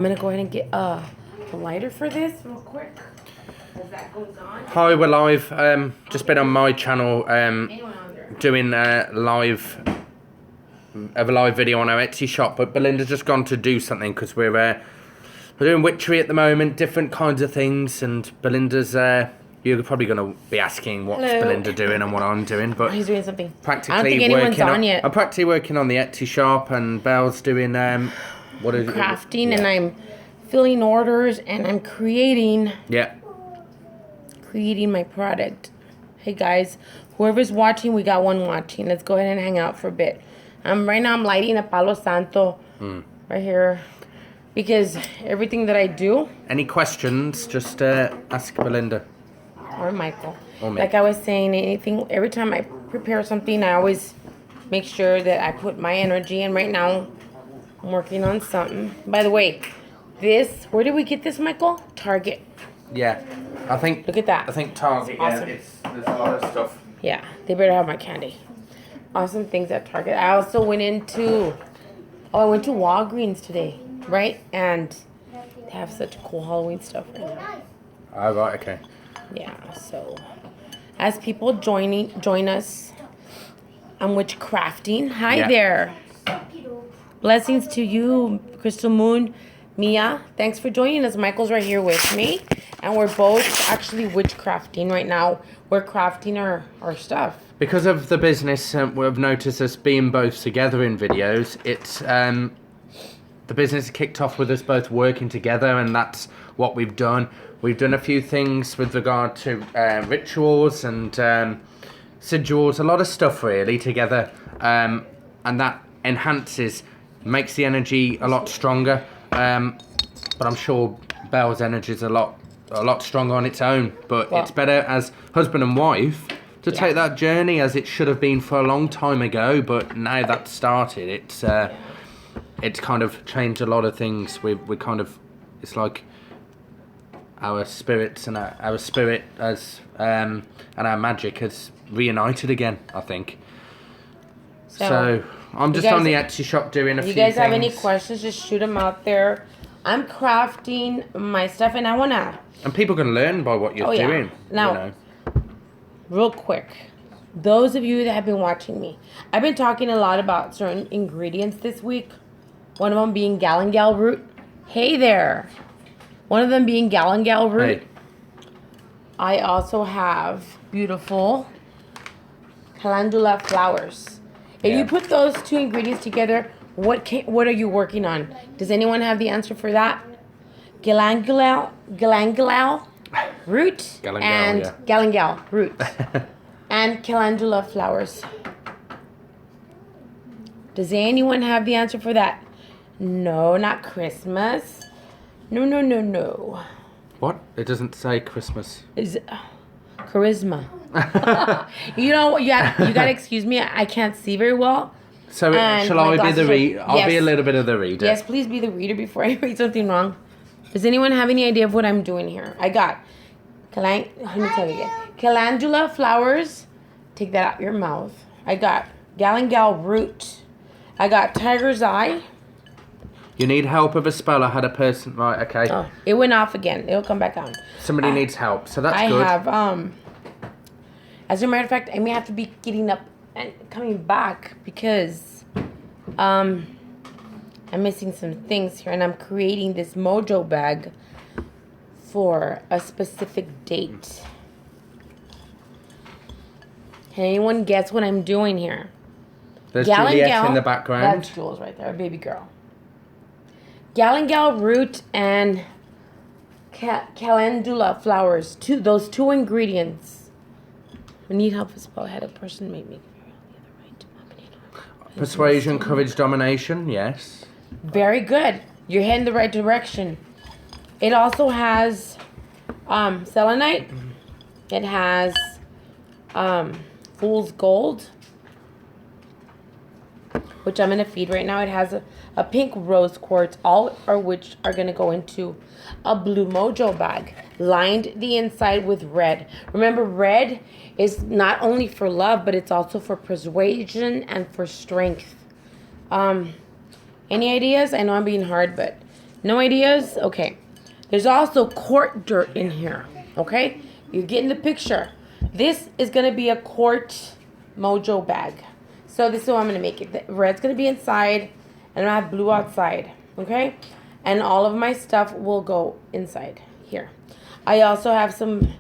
I'm gonna go ahead and get a lighter for this real quick as that goes on. Hi, we're live. Just been on my channel doing a live video on our Etsy shop, but Belinda's just gone to do something because we're doing witchery at the moment, different kinds of things, and Belinda's you're probably going to be asking what's Belinda doing and what I'm doing, but he's doing something. Practically I don't think anyone's on yet. I'm practically working on the Etsy shop, and Belle's doing what is crafting, and I'm filling orders, and I'm creating my product. Hey guys, whoever's watching, we got one watching. Let's go ahead and hang out for a bit. Right now I'm lighting a Palo Santo right here because everything that I do. Any questions? Just ask Belinda or Michael. Or me. Like I was saying, every time I prepare something, I always make sure that I put my energy in. Right now, I'm working on something. By the way, where did we get this, Michael? Target. Yeah, I think. Look at that. I think Target. Awesome. Yeah, there's a lot of stuff. Yeah, they better have my candy. Awesome things at Target. I also went into Walgreens today, right? And they have such cool Halloween stuff right now. Oh, right, okay. Yeah, so as people join us on Witchcrafting. Hi there. Blessings to you, Crystal Moon, Mia. Thanks for joining us. Michael's right here with me, and we're both actually witchcrafting right now. We're crafting our stuff. Because of the business, we've noticed us being both together in videos. It's the business kicked off with us both working together, and that's what we've done. We've done a few things with regard to rituals and sigils, a lot of stuff really together, and that makes the energy a lot stronger. But I'm sure Belle's energy is a lot stronger on its own. But it's better as husband and wife to take that journey as it should have been for a long time ago. But now that's started, it's kind of changed a lot of things. It's like our spirits and our spirit as and our magic has reunited again, I think. So I'm just on the Etsy shop doing a few things. If you guys have any questions, just shoot them out there. I'm crafting my stuff, and I want to... And people can learn by what you're doing. Now, real quick, those of you that have been watching me, I've been talking a lot about certain ingredients this week. One of them being galangal root. Hey there. One of them being galangal root. Hey. I also have beautiful calendula flowers. If you put those two ingredients together, what are you working on? Does anyone have the answer for that? Galangal root galangal root and calendula flowers. Does anyone have the answer for that? No, not Christmas. No. What? It doesn't say Christmas. Is it charisma? You know what? You gotta excuse me. I can't see very well. So shall I be the reader? I'll be a little bit of the reader. Yes, please be the reader before I read something wrong. Does anyone have any idea of what I'm doing here? I got let me tell you again. Calendula flowers. Take that out your mouth. I got galangal root. I got tiger's eye. You need help with a spell. I had a person... Right, okay. Oh, it went off again. It'll come back on. Somebody needs help, so that's good. I have, as a matter of fact, I may have to be getting up and coming back because, I'm missing some things here, and I'm creating this mojo bag for a specific date. Can anyone guess what I'm doing here? There's Juliet in the background. That's Jules right there, a baby girl. Galangal root and calendula flowers. Those two ingredients. We need help with spell. I had a person make me. Persuasion, courage, domination. Yes. Very good. You're heading the right direction. It also has selenite. It has fool's gold, which I'm going to feed right now. It has a pink rose quartz, all of which are going to go into a blue mojo bag, lined the inside with red. Remember, red is not only for love, but it's also for persuasion and for strength. Any ideas? I know I'm being hard, but No ideas? Okay. There's also quart dirt in here. Okay? You're getting the picture. This is going to be a quart mojo bag. So this is what I'm going to make it. The red's going to be inside, and I have blue outside. Okay? And all of my stuff will go inside here. I also have some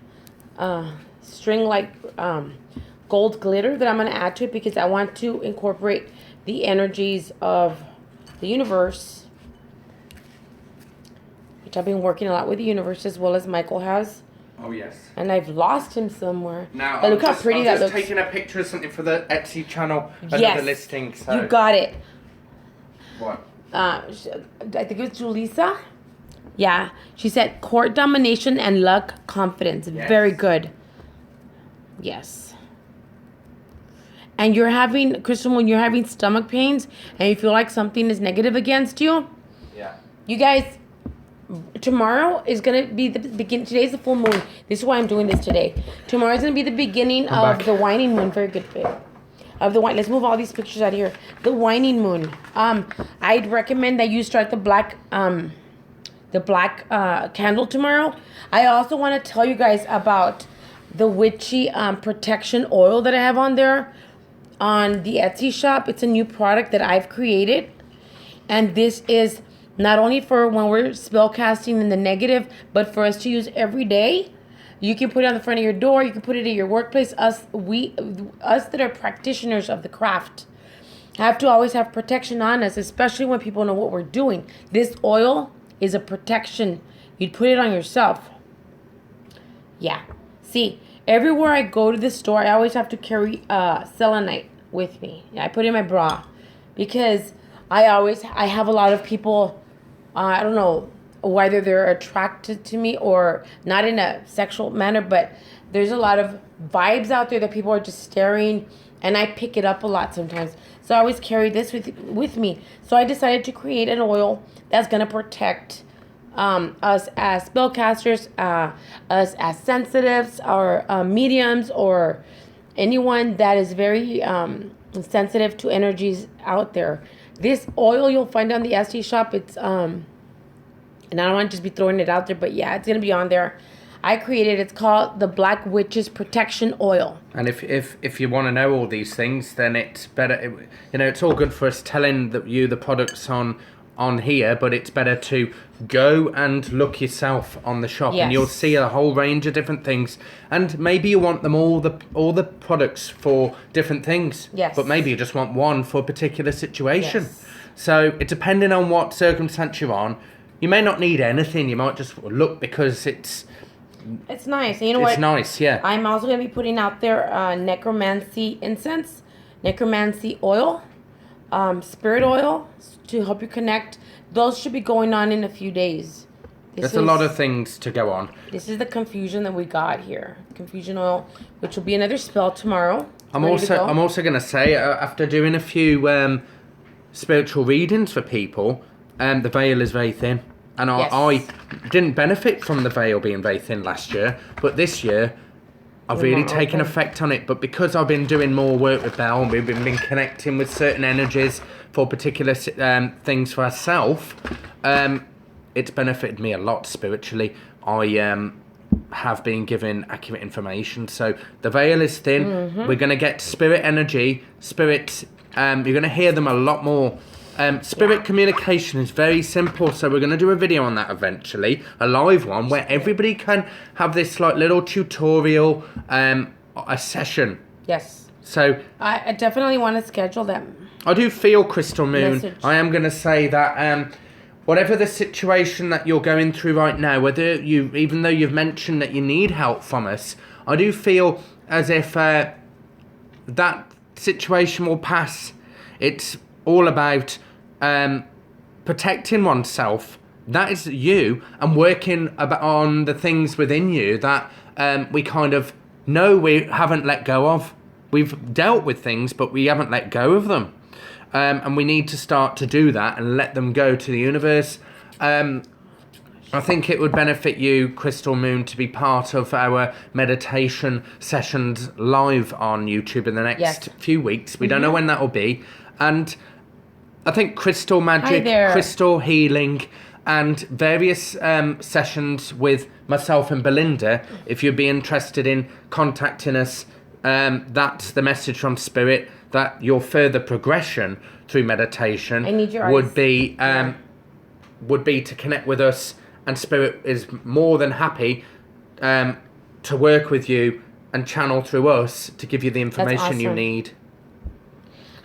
string like gold glitter that I'm going to add to it because I want to incorporate the energies of the universe, which I've been working a lot with the universe as well as Michael has. Oh, yes. And I've lost him somewhere. Now, but look how pretty that looks. I'm just taking a picture of something for the Etsy channel under the listing. So. You got it. What? I think it was Julissa. Yeah. She said court domination and luck confidence. Yes. Very good. Yes. And you're having, Crystal, when you're having stomach pains and you feel like something is negative against you. Yeah. You guys, tomorrow is going to be the beginning. Today's the full moon. This is why I'm doing this today. Tomorrow is going to be the beginning of the waning moon. Very good, babe. Of the wine. Let's move all these pictures out of here. The waning moon. I'd recommend that you start the black candle tomorrow. I also want to tell you guys about the witchy protection oil that I have on there on the Etsy shop. It's a new product that I've created, and this is not only for when we're spell casting in the negative, but for us to use every day. You can put it on the front of your door. You can put it at your workplace. Us that are practitioners of the craft have to always have protection on us, especially when people know what we're doing. This oil is a protection. You'd put it on yourself. Yeah. See, everywhere I go to the store, I always have to carry selenite with me. I put it in my bra because I have a lot of people, I don't know whether they're attracted to me or not in a sexual manner, but there's a lot of vibes out there that people are just staring, and I pick it up a lot sometimes. So I always carry this with me. So I decided to create an oil that's going to protect us as spellcasters, us as sensitives, or mediums, or anyone that is very sensitive to energies out there. This oil you'll find on the Etsy shop. It's and I don't want to just be throwing it out there, but yeah, it's gonna be on there. I created. It's called the Black Witches Protection Oil. And if you want to know all these things, then it's better. It's all good for us telling you the products on here, but it's better to go and look yourself on the shop, and you'll see a whole range of different things. And maybe you want them all the products for different things. Yes. But maybe you just want one for a particular situation. Yes. So it's depending on what circumstance you're on. You may not need anything. You might just look because it's nice. And you know what? It's nice, yeah. I'm also going to be putting out there necromancy incense, necromancy oil, spirit oil to help you connect. Those should be going on in a few days. There's a lot of things to go on. This is the confusion that we got here. Confusion oil, which will be another spell tomorrow. I'm also going to say, after doing a few spiritual readings for people, the veil is very thin. And I didn't benefit from the veil being very thin last year, but this year I've really taken effect on it. But because I've been doing more work with Belle, and we've been connecting with certain energies for particular things for ourselves, it's benefited me a lot spiritually. I have been given accurate information. So the veil is thin. Mm-hmm. We're going to get spirit energy. Spirit, you're going to hear them a lot more. Spirit communication is very simple, so we're going to do a video on that eventually, a live one, where everybody can have this like little tutorial, a session. Yes. So I definitely want to schedule them. I do feel, Crystal Moon, Message. I am going to say that whatever the situation that you're going through right now, even though you've mentioned that you need help from us, I do feel as if that situation will pass. It's all about protecting oneself. That is you, and working on the things within you that we kind of know we haven't let go of. We've dealt with things, but we haven't let go of them. And we need to start to do that and let them go to the universe. I think it would benefit you, Crystal Moon, to be part of our meditation sessions live on YouTube in the next few weeks. We don't know when that will be. And I think crystal magic, crystal healing, and various sessions with myself and Belinda. If you'd be interested in contacting us, that's the message from Spirit, that your further progression through meditation would be to connect with us, and Spirit is more than happy to work with you and channel through us to give you the information you need.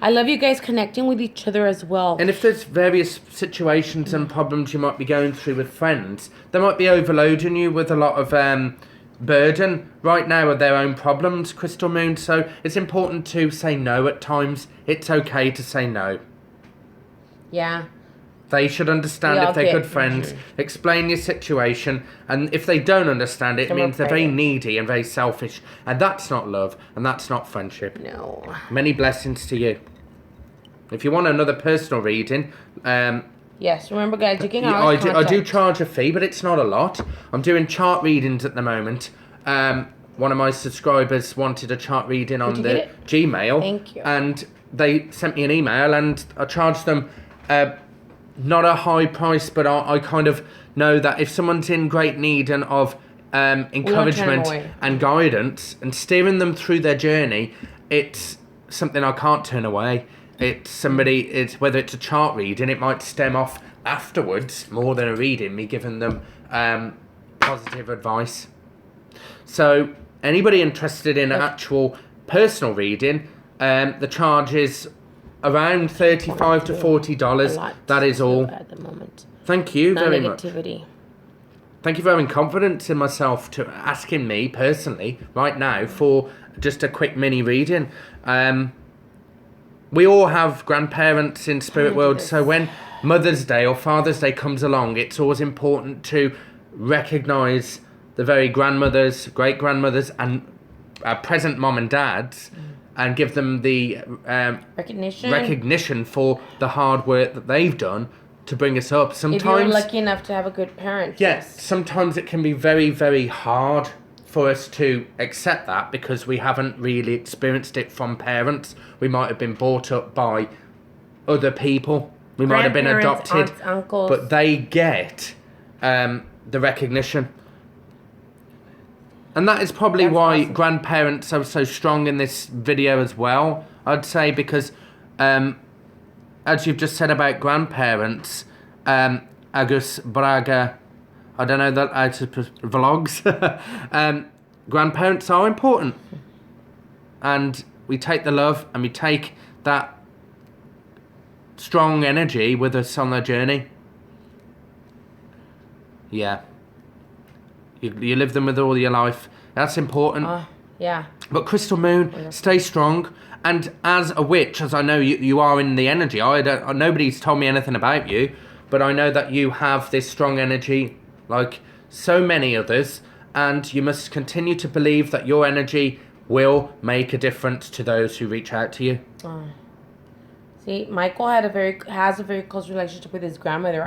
I love you guys connecting with each other as well. And if there's various situations and problems you might be going through with friends, they might be overloading you with a lot of burden right now of their own problems, Crystal Moon. So it's important to say no at times. It's okay to say no. Yeah. They should understand if they're good friends. Explain your situation, and if they don't understand it, it means they're very needy and very selfish, and that's not love, and that's not friendship. No. Many blessings to you. If you want another personal reading, yes, remember guys, you can always I do charge a fee, but it's not a lot. I'm doing chart readings at the moment. One of my subscribers wanted a chart reading on the Gmail. Thank you. And they sent me an email, and I charged them not a high price, but I kind of know that if someone's in great need and of encouragement and guidance and steering them through their journey, it's something I can't turn away. It's whether it's a chart reading, it might stem off afterwards more than a reading, me giving them positive advice. So anybody interested in an actual personal reading, the charge is around $35 to $40. That is all. At the moment. Thank you very much. Negativity. Thank you for having confidence in myself to asking me personally right now for just a quick mini reading. We all have grandparents in spirit world, so when Mother's Day or Father's Day comes along, it's always important to recognise the very grandmothers, great grandmothers, and present mom and dads, and give them the recognition for the hard work that they've done to bring us up. Sometimes, if you're lucky enough to have a good parent. Yes, sometimes it can be very, very hard for us to accept that because we haven't really experienced it from parents. We might have been brought up by other people. We might have been adopted, aunts, uncles. But they get the recognition. And that is probably why grandparents are so strong in this video as well, I'd say, because as you've just said about grandparents, Agus Braga, I don't know that out of vlogs, grandparents are important. And we take the love and we take that strong energy with us on the journey. Yeah. You live them with all your life. That's important. Yeah. But Crystal Moon, stay strong. And as a witch, as I know you are in the energy, nobody's told me anything about you, but I know that you have this strong energy like so many others, and you must continue to believe that your energy will make a difference to those who reach out to you. See, Michael has a very close relationship with his grandmother.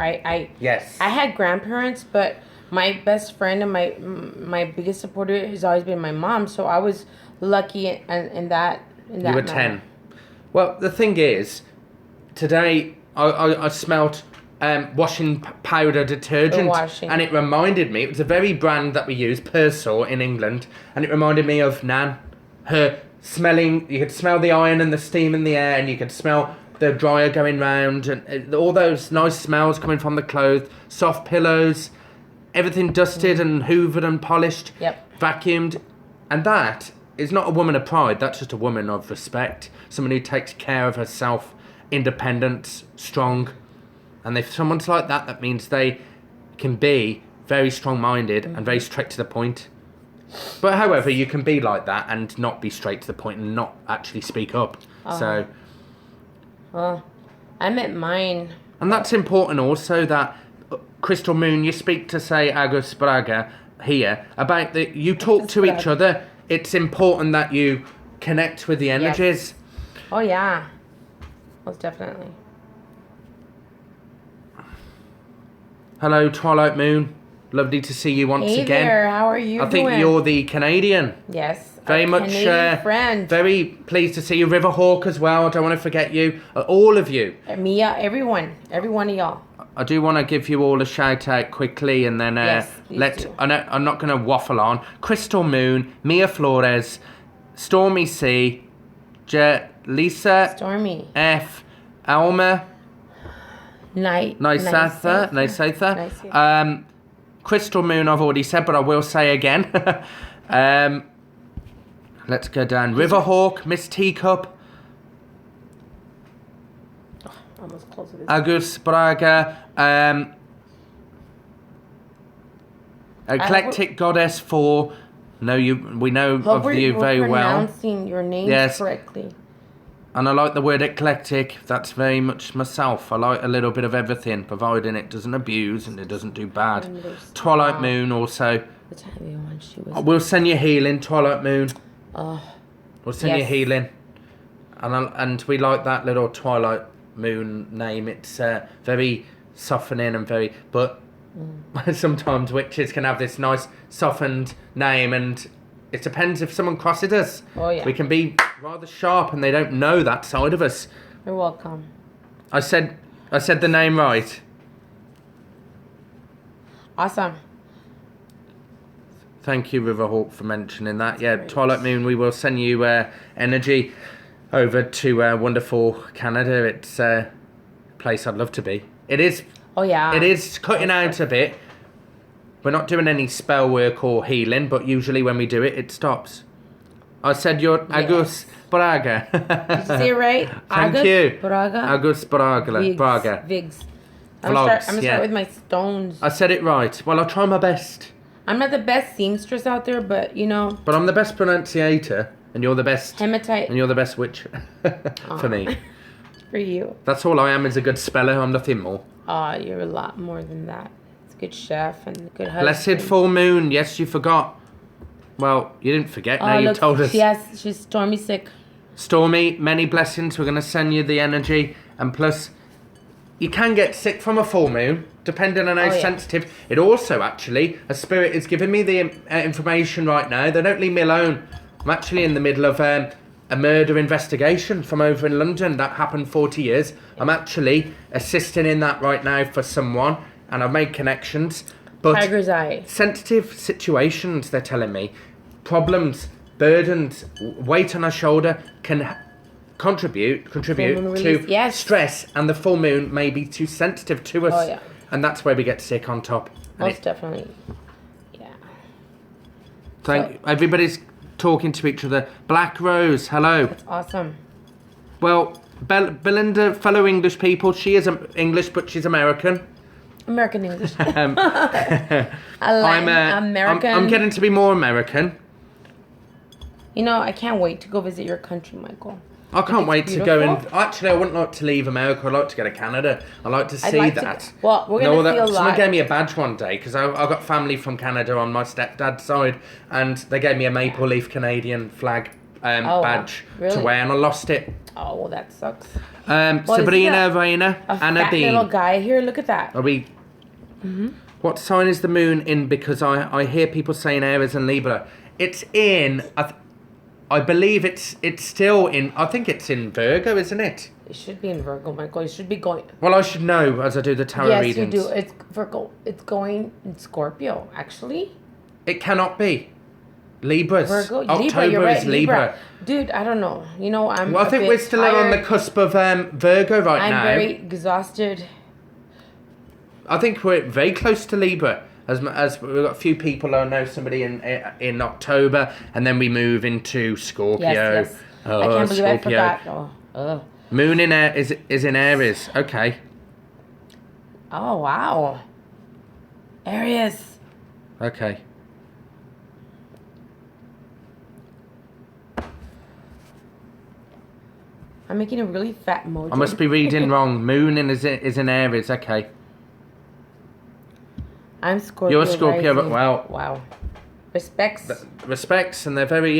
Yes. I had grandparents, but my best friend and my biggest supporter has always been my mom. So I was lucky in that. You were 10. Well, the thing is, today I smelt washing powder detergent, and it reminded me. It was a very brand that we use, Persor in England, and it reminded me of Nan. Her smelling. You could smell the iron and the steam in the air, and you could smell the dryer going round, and all those nice smells coming from the clothes. Soft pillows. Everything dusted and hoovered and polished, vacuumed. And that is not a woman of pride, that's just a woman of respect. Someone who takes care of herself, independent, strong. And if someone's like that, that means they can be very strong-minded and very straight to the point. But however, you can be like that and not be straight to the point and not actually speak up. So. Well, I met mine. And that's important also, that Crystal Moon, you speak to, say, Agus Braga here, about that you talk to each other. It's important that you connect with the energies. Yes. Oh, yeah. Most definitely. Hello, Twilight Moon. Lovely to see you once again. Hey there, how are you doing? I think you're the Canadian. Yes. Very much friend. Very pleased to see you. Riverhawk as well. I don't want to forget you. All of you. Mia, everyone. Every one of y'all. I do want to give you all a shout out quickly, and then Yes, please do. I'm not going to waffle on. Crystal Moon, Mia Flores, Stormy C, Lisa Stormy. F, Alma Nice. Crystal Moon, I've already said, but I will say again. Let's go down. Riverhawk, Miss Teacup, Almost close to this. Agus Braga, Eclectic Goddess 4. We know Hope of you very well. pronouncing your names correctly. And I like the word eclectic. That's very much myself. I like a little bit of everything, providing it doesn't abuse and it doesn't do bad. Twilight Moon also. The time when she was. We'll send you healing, Twilight Moon. Oh. We'll send you healing. And we like that little Twilight Moon name. It's very softening and very... But sometimes witches can have this nice softened name, and it depends if someone crosses us. Oh, yeah. We can be rather sharp and they don't know that side of us. You're welcome. I said the name right. Awesome. Thank you, Riverhawk, for mentioning that. Yeah, Twilight Moon, we will send you energy over to wonderful Canada. It's a place I'd love to be. It is. Oh, yeah. It is cutting out a bit. We're not doing any spell work or healing, but usually when we do it, it stops. I said you're Agus Braga. Did you say it right? Thank Agus you. Braga? Agus Braga. Vigs. I'm gonna start with my stones. I said it right. Well, I'll try my best. I'm not the best seamstress out there, but you know. But I'm the best pronunciator, and you're the best. Hematite. And you're the best witch for me. For you. That's all I am, is a good speller. I'm nothing more. You're a lot more than that. It's a good chef and a good husband. Blessed full moon. Yes, you forgot. Well, you didn't forget. Now you've told us. Yes, she's Stormy sick. Stormy, many blessings. We're going to send you the energy. And plus, you can get sick from a full moon, depending on how sensitive. It also, actually, a spirit is giving me the information right now. They don't leave me alone. I'm actually in the middle of a murder investigation from over in London. That happened 40 years. I'm actually assisting in that right now for someone, and I've made connections. But Tiger's eye. Sensitive situations, they're telling me, problems, burdens, weight on our shoulder can contribute to stress, and the full moon may be too sensitive to us. Oh, yeah. And that's where we get sick on top. Most definitely. Yeah. Everybody's talking to each other. Black Rose, hello. That's awesome. Well, Belinda, fellow English people, she is English, but she's American. American English. American. I'm getting to be more American. You know, I can't wait to go visit your country, Michael. I can't wait to go and... Actually, I wouldn't like to leave America. I'd like to go to Canada. I'd like to see that. Well, we're going to see a lot. Someone gave me a badge one day, because I got family from Canada on my stepdad's side, and they gave me a maple leaf Canadian flag badge to wear, and I lost it. Oh, well, that sucks. Sabrina, Raina, Anna Dean. Little guy here. Look at that. Are we... Mm-hmm. What sign is the moon in? Because I hear people saying Aries and Libra. It's in... I believe it's still in... I think it's in Virgo, isn't it? It should be in Virgo, Michael. It should be going... Well, I should know as I do the tarot readings. Yes, you do. It's Virgo. It's going in Scorpio, actually. It cannot be. Libra's. Virgo? October Libra, you're right. is Libra. Dude, I don't know. You know, I think we're still on the cusp of Virgo now. I'm very exhausted. I think we're very close to Libra. As we've got a few people, I know somebody in October, and then we move into Scorpio. Yes. I can't believe I forgot. Moon is in Aries. Okay. Oh, wow. Aries. Okay. I'm making a really fat emoji. I must be reading wrong. Moon is in Aries. Okay. I'm Scorpio. You're Scorpio, rising. but Wow. Respects, and they're very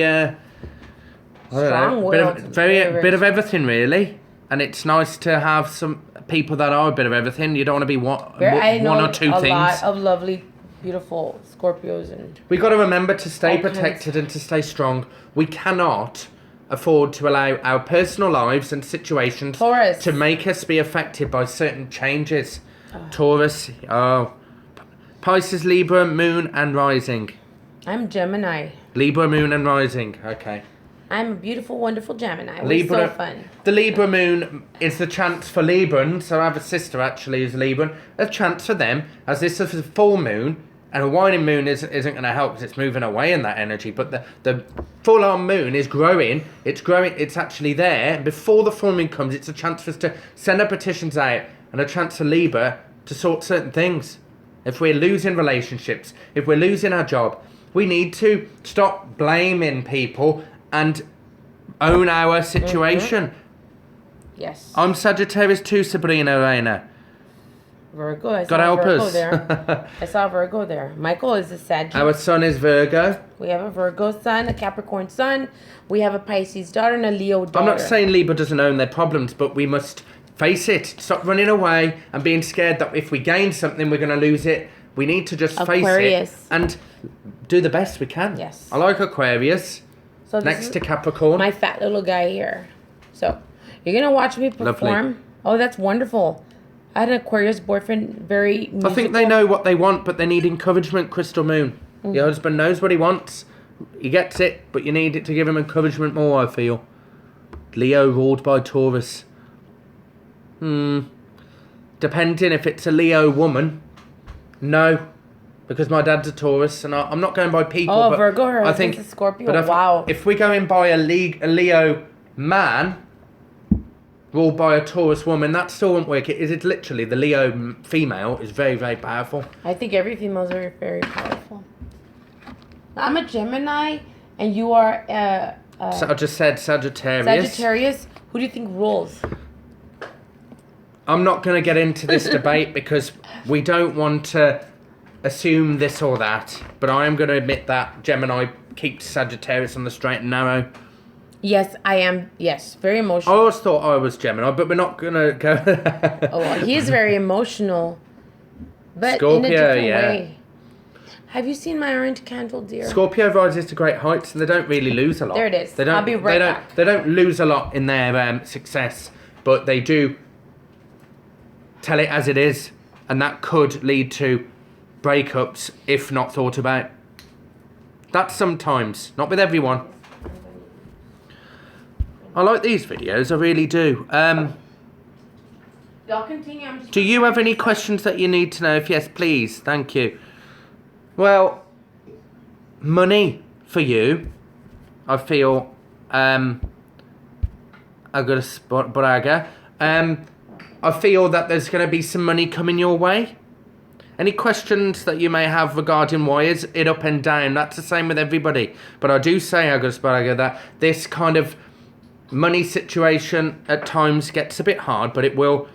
strong-willed. Bit of everything, really. And it's nice to have some people that are a bit of everything. You don't want to be one or two things. A lot of lovely, beautiful Scorpios, and we got to remember to stay protected and to stay strong. We cannot afford to allow our personal lives and situations to make us be affected by certain changes. Taurus. Oh. Pisces, Libra, Moon and Rising. I'm Gemini. Libra, Moon and Rising. Okay. I'm a beautiful, wonderful Gemini. We're Libra, so fun. The Libra moon is the chance for Librans. So I have a sister actually who's Libran. A chance for them, as this is a full moon, and a waning moon isn't going to help because it's moving away in that energy. But the full-on moon is growing. It's growing. It's actually there. And before the full moon comes, it's a chance for us to send our petitions out and a chance for Libra to sort certain things. If we're losing relationships, if we're losing our job, we need to stop blaming people and own our situation. Yes. I'm Sagittarius too, Sabrina Reina. Virgo. I God saw help Virgo us. there. I saw Virgo there. Michael is a Sag. Our sun is Virgo. We have a Virgo sun, a Capricorn sun. We have a Pisces daughter and a Leo daughter. I'm not saying Libra doesn't own their problems, but we must face it. Stop running away and being scared that if we gain something, we're going to lose it. We need to just Aquarius. face it and do the best we can. Yes. I like Aquarius. So Next to Capricorn. my fat little guy here. So you're gonna watch me perform. Lovely. Oh, that's wonderful. I had an Aquarius boyfriend, very musical. I think they know what they want, but they need encouragement, Crystal Moon. Your husband knows what he wants. He gets it, but you need it to give him encouragement more, I feel. Leo ruled by Taurus. Depending if it's a Leo woman. No. Because my dad's a Taurus, and I'm not going by people. Oh, but Virgo, her I think husband's a Scorpio. But Wow. if we're going by a Leo man ruled by a Taurus woman, that still won't work. It is literally the Leo female is very, very powerful. I think every female is very, very powerful. I'm a Gemini, and you are So I just said Sagittarius. Sagittarius. Who do you think rules? I'm not going to get into this debate because we don't want to assume this or that, but I am going to admit that Gemini keeps Sagittarius on the straight and narrow. Yes, I am. Yes, very I emotional. always thought I was Gemini, but we're not going to go... Oh, well, he is very emotional, but Scorpio, in a different yeah. way. Have you seen my orange candle, dear? Scorpio rises to great heights and they don't really lose a lot. There it is. They don't, I'll be right they don't, back. They don't lose a lot in their success, but they do tell it as it is, and that could lead to breakups if not thought about. That's sometimes, not with everyone. I like these videos, I really do. Y'all continue. Do you have any questions that you need to know? If yes, please, thank you. Well, money for you, I feel, I got a spot, Braga. I feel that there's going to be some money coming your way. Any questions that you may have regarding why is it up and down? That's the same with everybody. But I do say, August Braga, that this kind of money situation at times gets a bit hard, but it will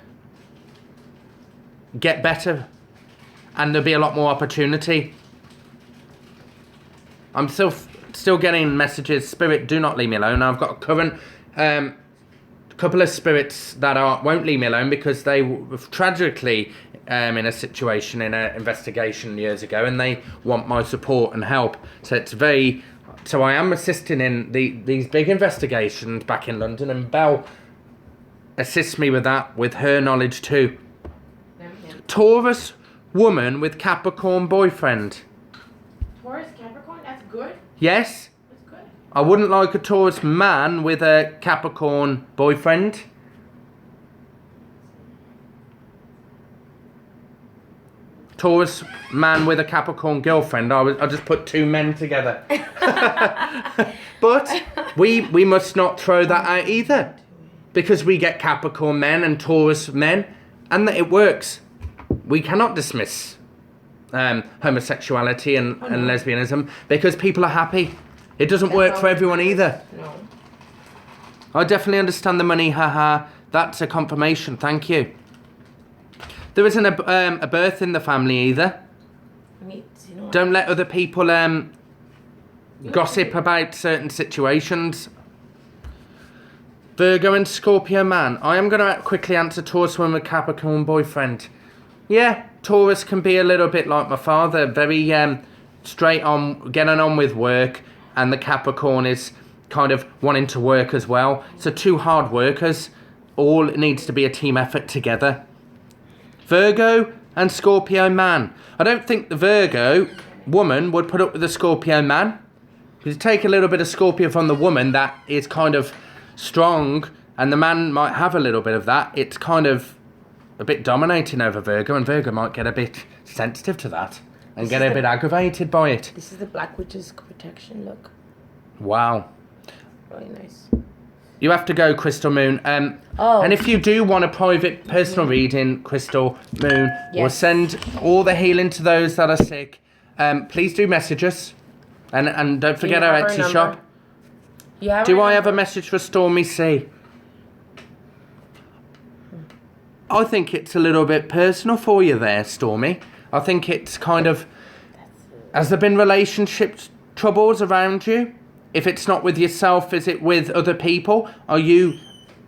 get better. And there'll be a lot more opportunity. I'm still getting messages, Spirit, do not leave me alone. I've got a current couple of spirits that won't leave me alone because they were tragically in a situation in an investigation years ago, and they want my support and help. So it's very... So I am assisting in these big investigations back in London, and Belle assists me with that, with her knowledge too. Taurus woman with Capricorn boyfriend. Taurus, Capricorn, that's good. Yes? That's good. I wouldn't like a Taurus man with a Capricorn boyfriend. Taurus man with a Capricorn girlfriend. I just put two men together. But we must not throw that out either, because we get Capricorn men and Taurus men, and that it works. We cannot dismiss homosexuality and lesbianism because people are happy. It doesn't work for everyone either. No. I definitely understand the money, haha. That's a confirmation, thank you. There isn't a birth in the family either. Don't let other people gossip about certain situations. Virgo and Scorpio man. I am going to quickly answer Taurus woman with Capricorn boyfriend. Yeah, Taurus can be a little bit like my father. Very straight on, getting on with work. And the Capricorn is kind of wanting to work as well. So two hard workers. All needs to be a team effort together. Virgo and Scorpio man. I don't think the Virgo woman would put up with the Scorpio man. Because you take a little bit of Scorpio from the woman that is kind of strong, and the man might have a little bit of that. It's kind of a bit dominating over Virgo, and Virgo might get a bit sensitive to that and get a bit aggravated by it. This is the Black Witch's protection look. Wow. Really nice. You have to go, Crystal Moon. And if you do want a private personal reading, Crystal Moon, we'll send all the healing to those that are sick. Please do message us. And don't forget our Etsy shop. Do I have a message for Stormy C? I think it's a little bit personal for you there, Stormy. I think it's kind of... Has there been relationship troubles around you? If it's not with yourself, is it with other people? Are you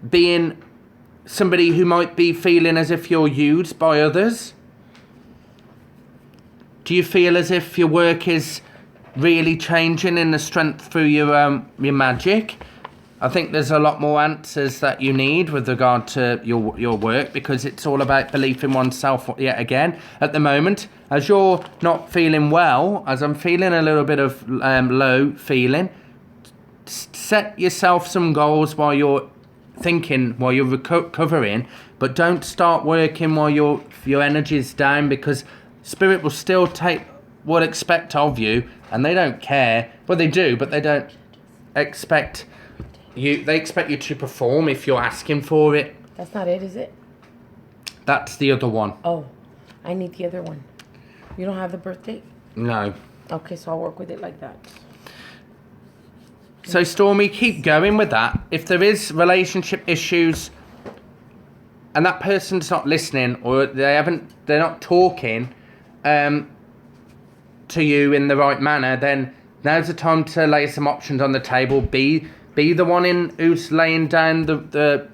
being somebody who might be feeling as if you're used by others? Do you feel as if your work is really changing in the strength through your magic? I think there's a lot more answers that you need with regard to your work, because it's all about belief in oneself yet again. At the moment, as you're not feeling well, as I'm feeling a little bit of low feeling, set yourself some goals while you're thinking, while you're recovering, but don't start working while your energy's down, because Spirit will still will expect of you, and they don't care. Well, they do, but they don't expect you. They expect you to perform if you're asking for it. That's not it, is it? That's the other one. Oh, I need the other one. You don't have the birth date? No. Okay, so I'll work with it like that. So Stormy, keep going with that. If there is relationship issues and that person's not listening, or they're not talking to you in the right manner, then now's the time to lay some options on the table. Be the one who's laying down a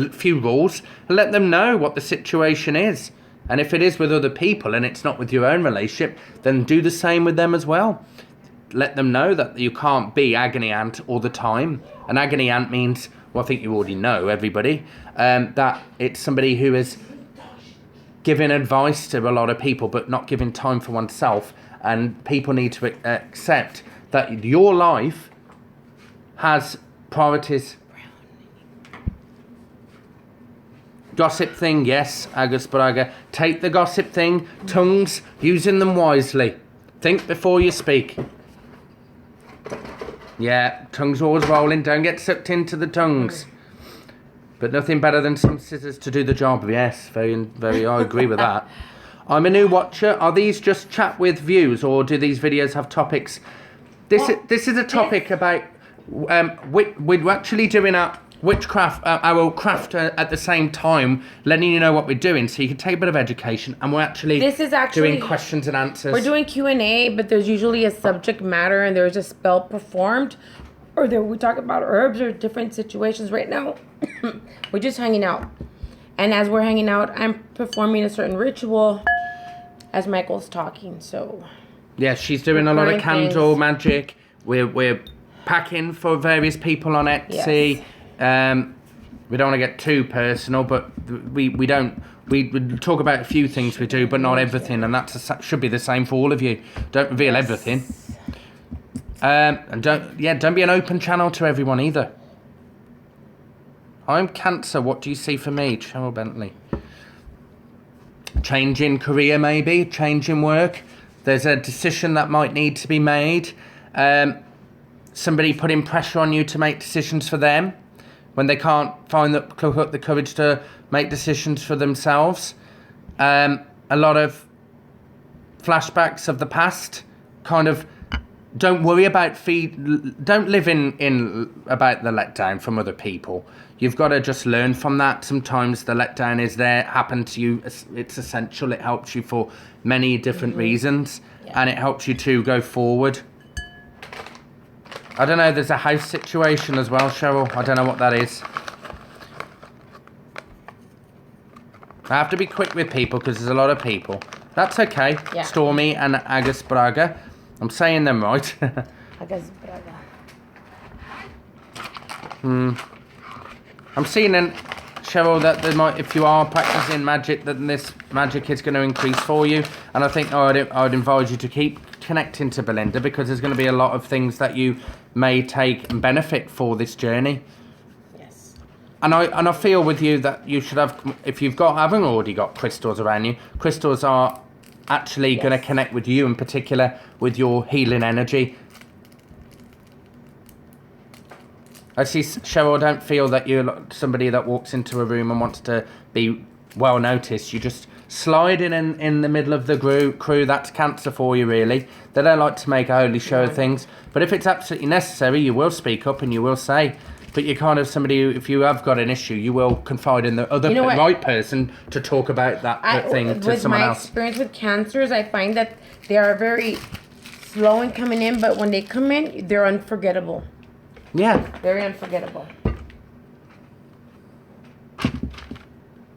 few rules, and let them know what the situation is. And if it is with other people and it's not with your own relationship, then do the same with them as well. Let them know that you can't be agony aunt all the time. An agony aunt means, well, I think you already know, everybody, that it's somebody who is giving advice to a lot of people but not giving time for oneself. And people need to accept that your life has priorities. Gossip thing, yes, Agus Braga. Take the gossip thing, tongues, using them wisely. Think before you speak. Yeah, tongues always rolling. Don't get sucked into the tongues. But nothing better than some scissors to do the job. Yes, very. I agree with that. I'm a new watcher. Are these just chat with views, or do these videos have topics? This is a topic about. We're actually doing our witchcraft, our craft at the same time, letting you know what we're doing, so you can take a bit of education. And we're actually doing questions and answers. We're doing Q&A, but there's usually a subject matter and there's a spell performed, or we talk about herbs or different situations. Right now, we're just hanging out, and as we're hanging out, I'm performing a certain ritual as Michael's talking. So yeah, she's doing a lot of candle magic. We're packing for various people on Etsy. Yes. We don't want to get too personal, but we talk about a few things we do, but not everything, and that should be the same for all of you. Don't reveal everything, and don't be an open channel to everyone either. I'm Cancer. What do you see for me, Cheryl Bentley? Change in career, maybe change in work. There's a decision that might need to be made. Somebody putting pressure on you to make decisions for them when they can't find the courage to make decisions for themselves. A lot of flashbacks of the past. Kind of don't worry about don't live in about the letdown from other people. You've got to just learn from that. Sometimes the letdown is there, happened to you. It's essential. It helps you for many different reasons, and it helps you to go forward. I don't know, there's a house situation as well, Cheryl. I don't know what that is. I have to be quick with people because there's a lot of people. That's okay. Yeah. Stormy and Agus Braga. I'm saying them right. Agus Braga. I'm seeing Cheryl, that there might, if you are practicing magic, then this magic is going to increase for you. And I think I would advise you to keep connecting to Belinda, because there's going to be a lot of things that you may take and benefit for this journey. Yes. And I feel with you that you should have, if haven't already got crystals around you, crystals are actually going to connect with you in particular with your healing energy. I see, Cheryl, I don't feel that you're somebody that walks into a room and wants to be well noticed. You just slide in the middle of the crew. That's Cancer for you, really. They don't like to make a holy show of things. But if it's absolutely necessary, you will speak up and you will say. But you're kind of somebody who, if you have got an issue, you will confide in the other right person to talk about that thing to someone else. With my experience with cancers, I find that they are very slow in coming in, but when they come in, they're unforgettable. Yeah. Very unforgettable.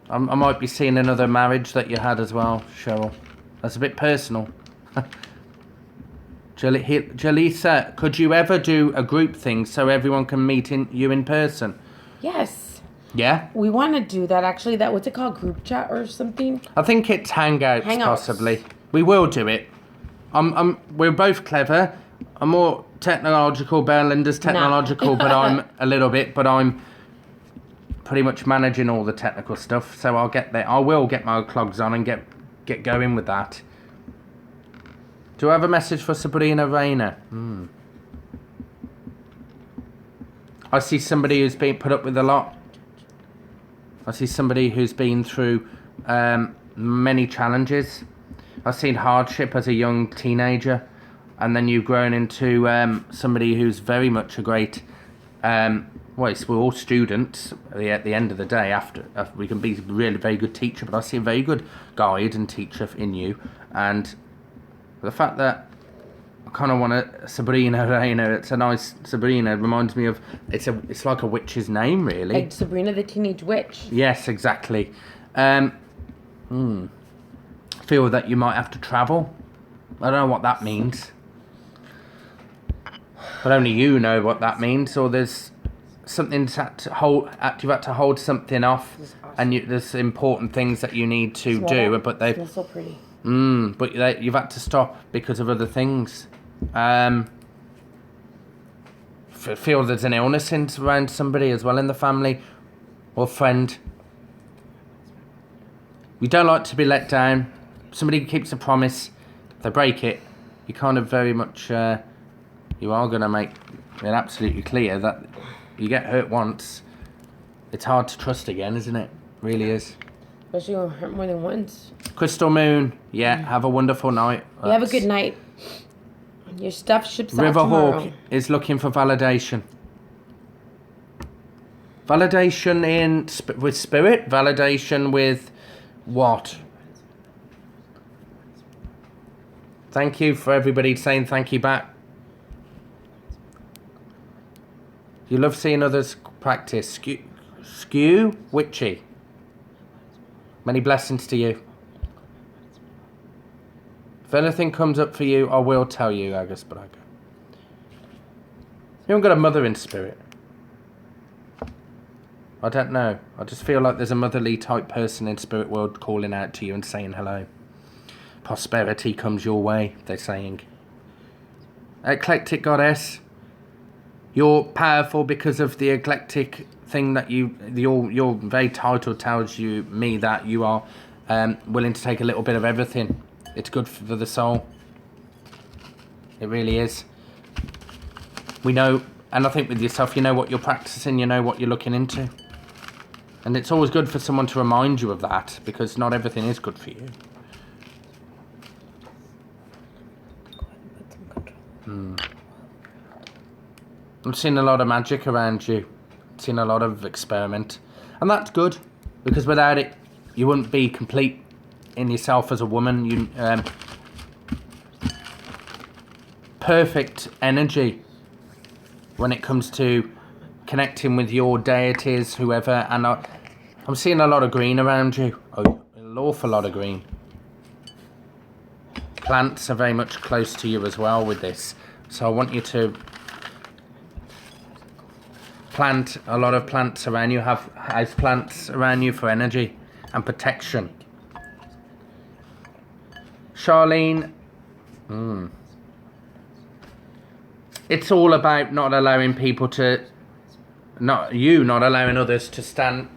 I might be seeing another marriage that you had as well, Cheryl. That's a bit personal. Jalisa, could you ever do a group thing so everyone can meet you in person? Yes. Yeah? We want to do that, actually. What's it called? Group chat or something? I think it's Hangouts. Possibly. We will do it. We're both clever. I'm more technological. Belinda's technological, but I'm a little bit. But I'm pretty much managing all the technical stuff. So I'll get there. I will get my clogs on and get going with that. Do I have a message for Sabrina Rayner? I see somebody who's been put up with a lot. I see somebody who's been through many challenges. I've seen hardship as a young teenager. And then you've grown into somebody who's very much a great... we're all students at the end of the day. After we can be a really very good teacher, but I see a very good guide and teacher in you. And the fact that I kind of want to... Sabrina Rayner, it's a nice... Sabrina reminds me of... It's like a witch's name, really. Like Sabrina the Teenage Witch. Yes, exactly. Feel that you might have to travel. I don't know what that means. But only you know what that means, or there's something to hold. You've had to hold something off, and there's important things that you need to do. But they smells so pretty. But you've had to stop because of other things. Feel there's an illness around somebody as well in the family or friend. You don't like to be let down. Somebody keeps a promise, they break it. You kind of very much. You are going to make it absolutely clear that you get hurt once, it's hard to trust again, isn't it? Really is. Especially when hurt more than once. Crystal Moon, have a wonderful night. You have a good night. Your stuff ships out tomorrow. Riverhawk is looking for validation. Validation with spirit? Validation with what? Thank you for everybody saying thank you back. You love seeing others practice. Skew witchy. Many blessings to you. If anything comes up for you, I will tell you, Agus Braga. You haven't got a mother in spirit. I don't know. I just feel like there's a motherly type person in spirit world calling out to you and saying hello. Prosperity comes your way, they're saying. Eclectic goddess. You're powerful because of the eclectic thing that your very title tells me that you are willing to take a little bit of everything. It's good for the soul. It really is. We know, and I think with yourself, you know what you're practicing, you know what you're looking into. And it's always good for someone to remind you of that, because not everything is good for you. I'm seeing a lot of magic around you. I'm seeing a lot of experiment. And that's good, because without it, you wouldn't be complete in yourself as a woman. You perfect energy when it comes to connecting with your deities, whoever. And I'm seeing a lot of green around you. Oh, an awful lot of green. Plants are very much close to you as well with this. So I want you to plant a lot of plants around you. Have houseplants around you for energy and protection. Charlene, it's all about not allowing people to, not allowing others to stand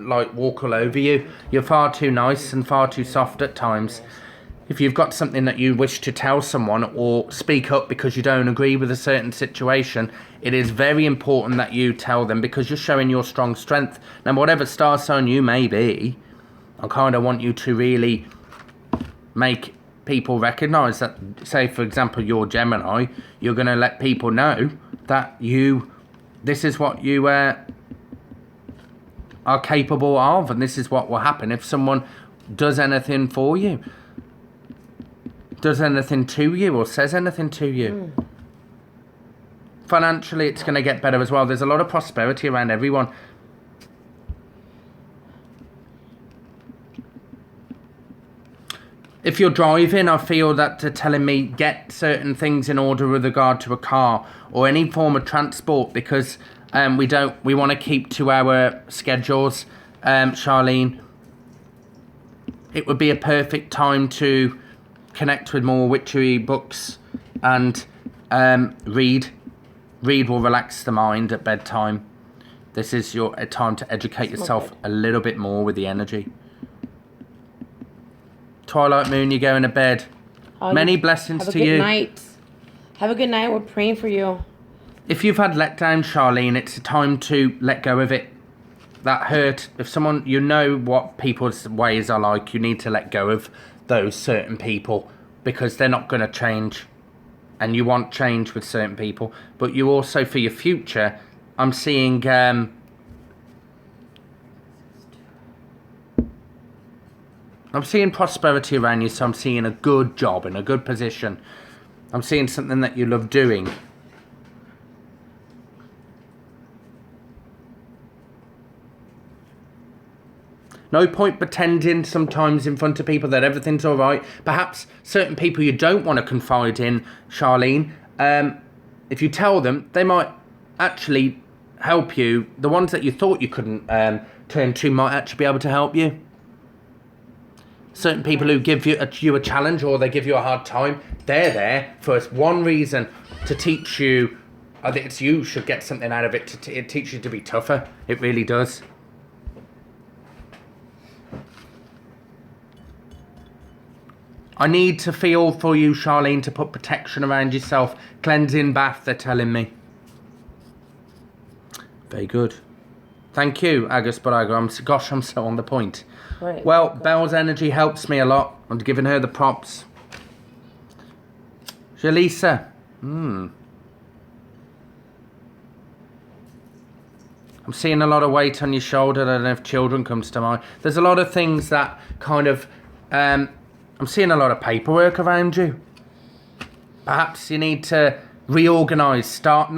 like walk all over you. You're far too nice and far too soft at times. If you've got something that you wish to tell someone or speak up because you don't agree with a certain situation, it is very important that you tell them, because you're showing your strong strength. Now, whatever star sign you may be, I kind of want you to really make people recognise that, say, for example, you're Gemini, you're going to let people know that this is what you are capable of, and this is what will happen if someone does anything for you, does anything to you, or says anything to you. Financially, it's going to get better as well. There's a lot of prosperity around everyone. If you're driving, I feel that they're telling me get certain things in order with regard to a car or any form of transport, because we want to keep to our schedules. Charlene, it would be a perfect time to connect with more witchery books and read. Read will relax the mind at bedtime. This is your time to educate yourself a little bit more with the energy. Twilight Moon, you're going to bed. Many blessings to you. Have a good night. Have a good night. We're praying for you. If you've had letdown, Charlene, it's a time to let go of it. That hurt. If someone, you know what people's ways are like, you need to let go of those certain people, because they're not going to change. And you want change with certain people. But you also, for your future, I'm seeing prosperity around you, so I'm seeing a good job and a good position. I'm seeing something that you love doing. No point pretending sometimes in front of people that everything's all right. Perhaps certain people you don't want to confide in, Charlene, if you tell them, they might actually help you. The ones that you thought you couldn't turn to might actually be able to help you. Certain people who give you a challenge, or they give you a hard time, they're there for one reason, to teach you. I think it's you should get something out of it. It teaches you to be tougher. It really does. I need to feel for you, Charlene, to put protection around yourself. Cleansing bath, they're telling me. Very good. Thank you, Agus Baraga. Gosh, I'm so on the point. Right. Well, Belle's energy helps me a lot. I'm giving her the props. Jalisa. I'm seeing a lot of weight on your shoulder. I don't know if children comes to mind. There's a lot of things that kind of... I'm seeing a lot of paperwork around you. Perhaps you need to reorganise. Start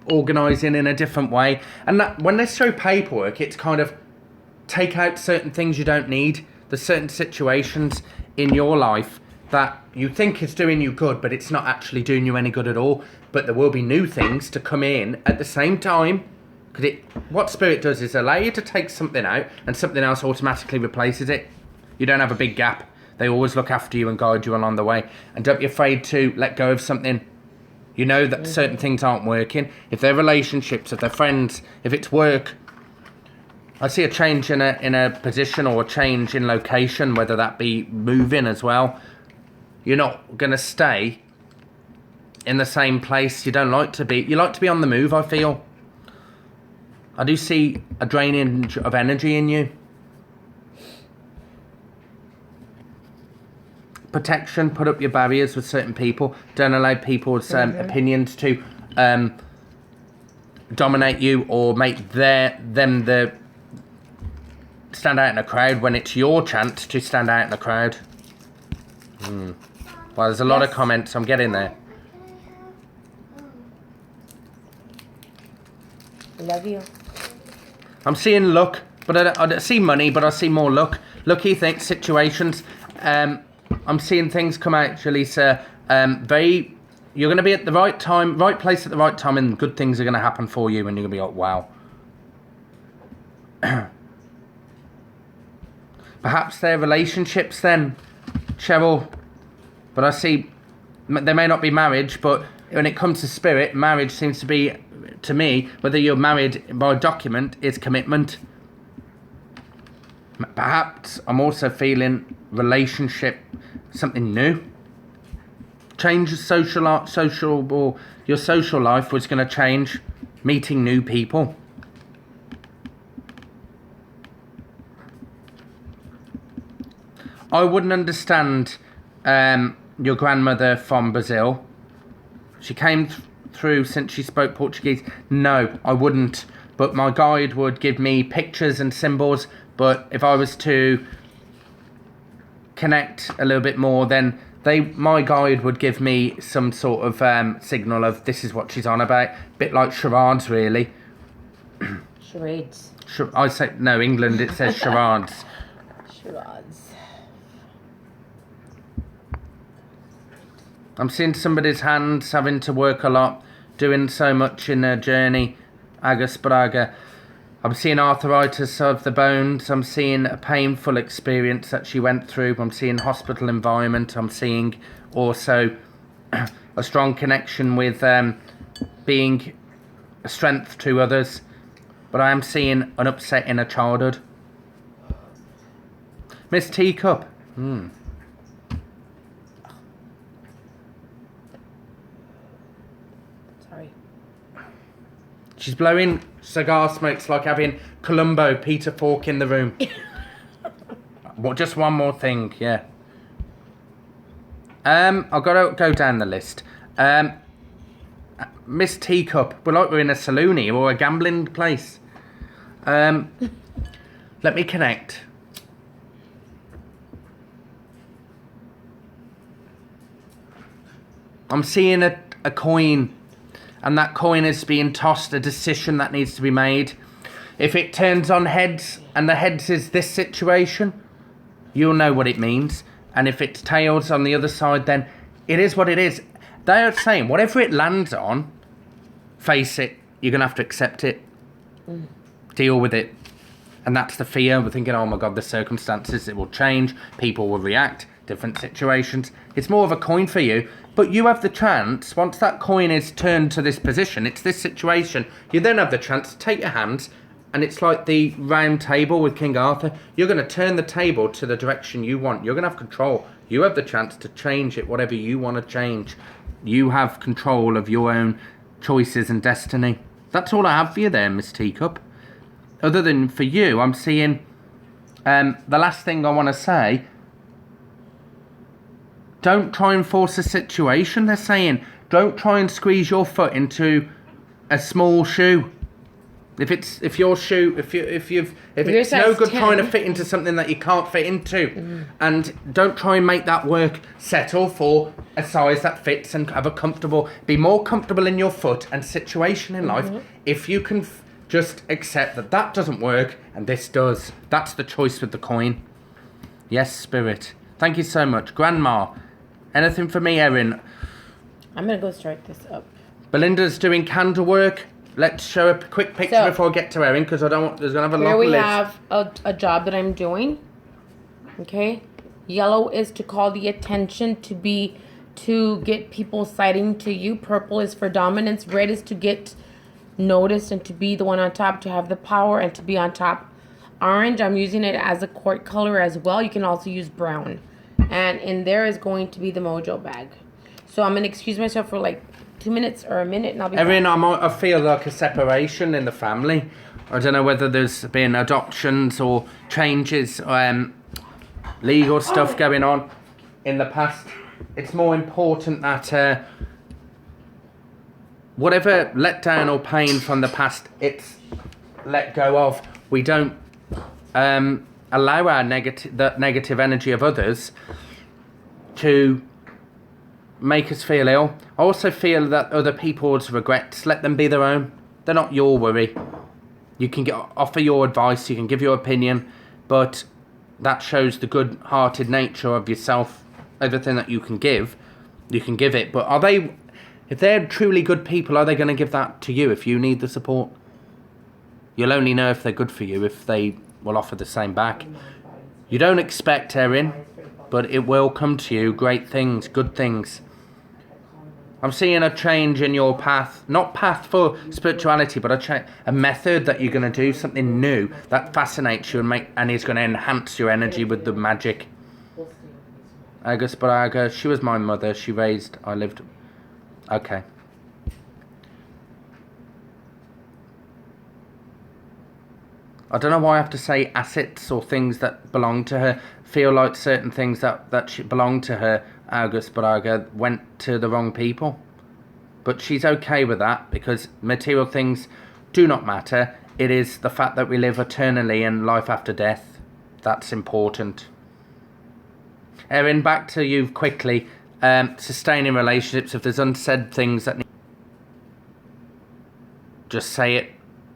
organising in a different way. And that, when they show paperwork, it's kind of take out certain things you don't need. There's certain situations in your life that you think is doing you good, but it's not actually doing you any good at all. But there will be new things to come in at the same time. Because what Spirit does is allow you to take something out and something else automatically replaces it. You don't have a big gap. They always look after you and guide you along the way. And don't be afraid to let go of something. You know that certain things aren't working. If they're relationships, if they're friends, if it's work. I see a change in a position, or a change in location, whether that be moving as well. You're not going to stay in the same place. You don't like to be. You like to be on the move, I feel. I do see a draining of energy in you. Protection, put up your barriers with certain people. Don't allow people's opinions to dominate you, or make them stand out in a crowd when it's your chance to stand out in the crowd. Well, there's a lot of comments. I'm getting there. Love you. I'm seeing luck, but I don't see money, but I see more luck. Lucky things, situations. I'm seeing things come out, Jalisa. You're going to be at the right time, right place at the right time, and good things are going to happen for you, and you're going to be like, wow. Perhaps their relationships then, Cheryl. But I see, they may not be marriage, but when it comes to spirit, marriage seems to be, to me, whether you're married by document, is commitment. Perhaps I'm also feeling relationship, something new. Change your your social life was going to change, meeting new people. I wouldn't understand your grandmother from Brazil. She came through since she spoke Portuguese. No, I wouldn't. But my guide would give me pictures and symbols. But if I was to connect a little bit more, then my guide would give me some sort of signal of this is what she's on about. Bit like charades, really. Charades. I say no. England, it says charades. Charades. I'm seeing somebody's hands having to work a lot, doing so much in their journey. Agus Braga. I'm seeing arthritis of the bones. I'm seeing a painful experience that she went through. I'm seeing hospital environment. I'm seeing also a strong connection with being a strength to others. But I am seeing an upset in her childhood. Miss Teacup. Sorry. She's blowing cigar smokes like having Columbo, Peter Falk in the room. Well, just one more thing, yeah. I've got to go down the list. Miss Teacup, we're in a saloon or a gambling place. Let me connect. I'm seeing a coin. And that coin is being tossed, a decision that needs to be made. If it turns on heads, and the heads is this situation, you'll know what it means. And if it's tails on the other side, then it is what it is. They are saying, whatever it lands on, face it, you're going to have to accept it. Deal with it. And that's the fear. We're thinking, oh my God, the circumstances, it will change. People will react. Different situations. It's more of a coin for you. But you have the chance, once that coin is turned to this position, it's this situation, you then have the chance to take your hands, and it's like the round table with King Arthur. You're going to turn the table to the direction you want. You're going to have control. You have the chance to change it, whatever you want to change. You have control of your own choices and destiny. That's all I have for you there, Miss Teacup. Other than for you, I'm seeing the last thing I want to say. Don't try and force a situation, they're saying. Don't try and squeeze your foot into a small shoe. If it's no good 10. trying to fit into something that you can't fit into. And don't try and make that work. Settle for a size that fits and have a comfortable, be more comfortable in your foot and situation in life. If you can just accept that doesn't work and this does. That's the choice with the coin. Yes, Spirit. Thank you so much. Grandma. Anything for me, Erin? I'm going to go start this up. Belinda's doing candle work. Let's show a quick picture before I get to Erin, because I don't want, there's going to have a long list. Here we have a job that I'm doing. Okay. Yellow is to call the attention, to get people sighting to you. Purple is for dominance. Red is to get noticed and to be the one on top, to have the power and to be on top. Orange, I'm using it as a court color as well. You can also use brown. And in there is going to be the mojo bag. So I'm going to excuse myself for like 2 minutes or a minute and I'll be Erin, back. I feel like a separation in the family. I don't know whether there's been adoptions or changes, legal stuff going on in the past. It's more important that whatever letdown or pain from the past, it's let go of. We don't allow our negative energy of others to make us feel ill. I also feel that other people's regrets, let them be their own. They're not your worry. You can offer your advice, you can give your opinion, but that shows the good-hearted nature of yourself. Everything that you can give it. But if they're truly good people, are they going to give that to you if you need the support? You'll only know if they're good for you if they will offer the same back. You don't expect, Erin, but it will come to you. Great things, good things. I'm seeing a change in your path, not path for spirituality, but a method that you're going to do, something new that fascinates you and is going to enhance your energy with the magic. Agus Baraga, she was my mother. I lived. Okay. I don't know why I have to say assets or things that belong to her. Feel like certain things that belong to her, August Baraga, went to the wrong people. But she's okay with that because material things do not matter. It is the fact that we live eternally in life after death. That's important. Erin, back to you quickly. Sustaining relationships, if there's unsaid things that just say it.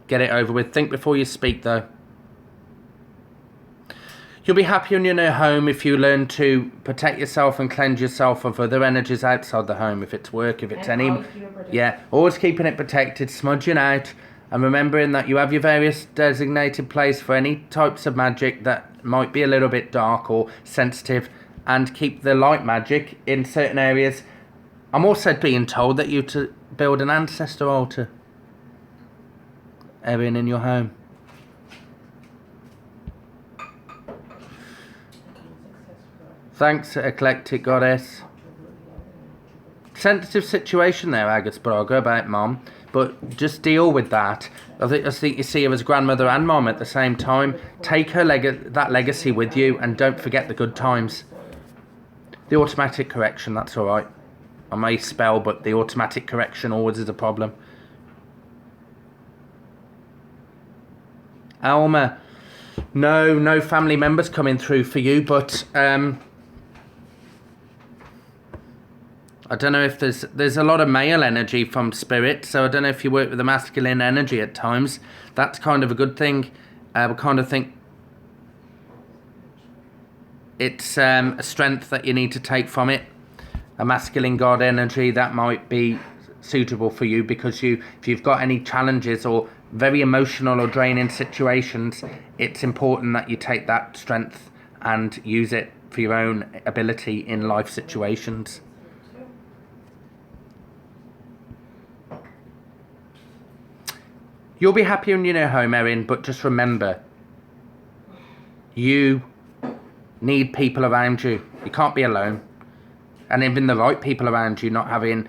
Get it over with. Think before you speak, though. You'll be happier in your new home if you learn to protect yourself and cleanse yourself of other energies outside the home. If it's work, if it's always keeping it protected, smudging out, and remembering that you have your various designated place for any types of magic that might be a little bit dark or sensitive, and keep the light magic in certain areas. I'm also being told that you to build an ancestor altar, Erin, in your home. Thanks, Eclectic Goddess. Sensitive situation there, Agus Braga, about Mom, but just deal with that. I think you see her as grandmother and Mom at the same time. Take her that legacy with you and don't forget the good times. The automatic correction, that's alright. I may spell, but the automatic correction always is a problem. Alma, no family members coming through for you, but I don't know if there's a lot of male energy from spirit, so I don't know if you work with the masculine energy at times. That's kind of a good thing. We kind of think it's a strength that you need to take from it. A masculine god energy that might be suitable for you because if you've got any challenges or very emotional or draining situations, it's important that you take that strength and use it for your own ability in life situations. You'll be happier in your new home, Erin, but just remember, you need people around you. You can't be alone. And even the right people around you, not having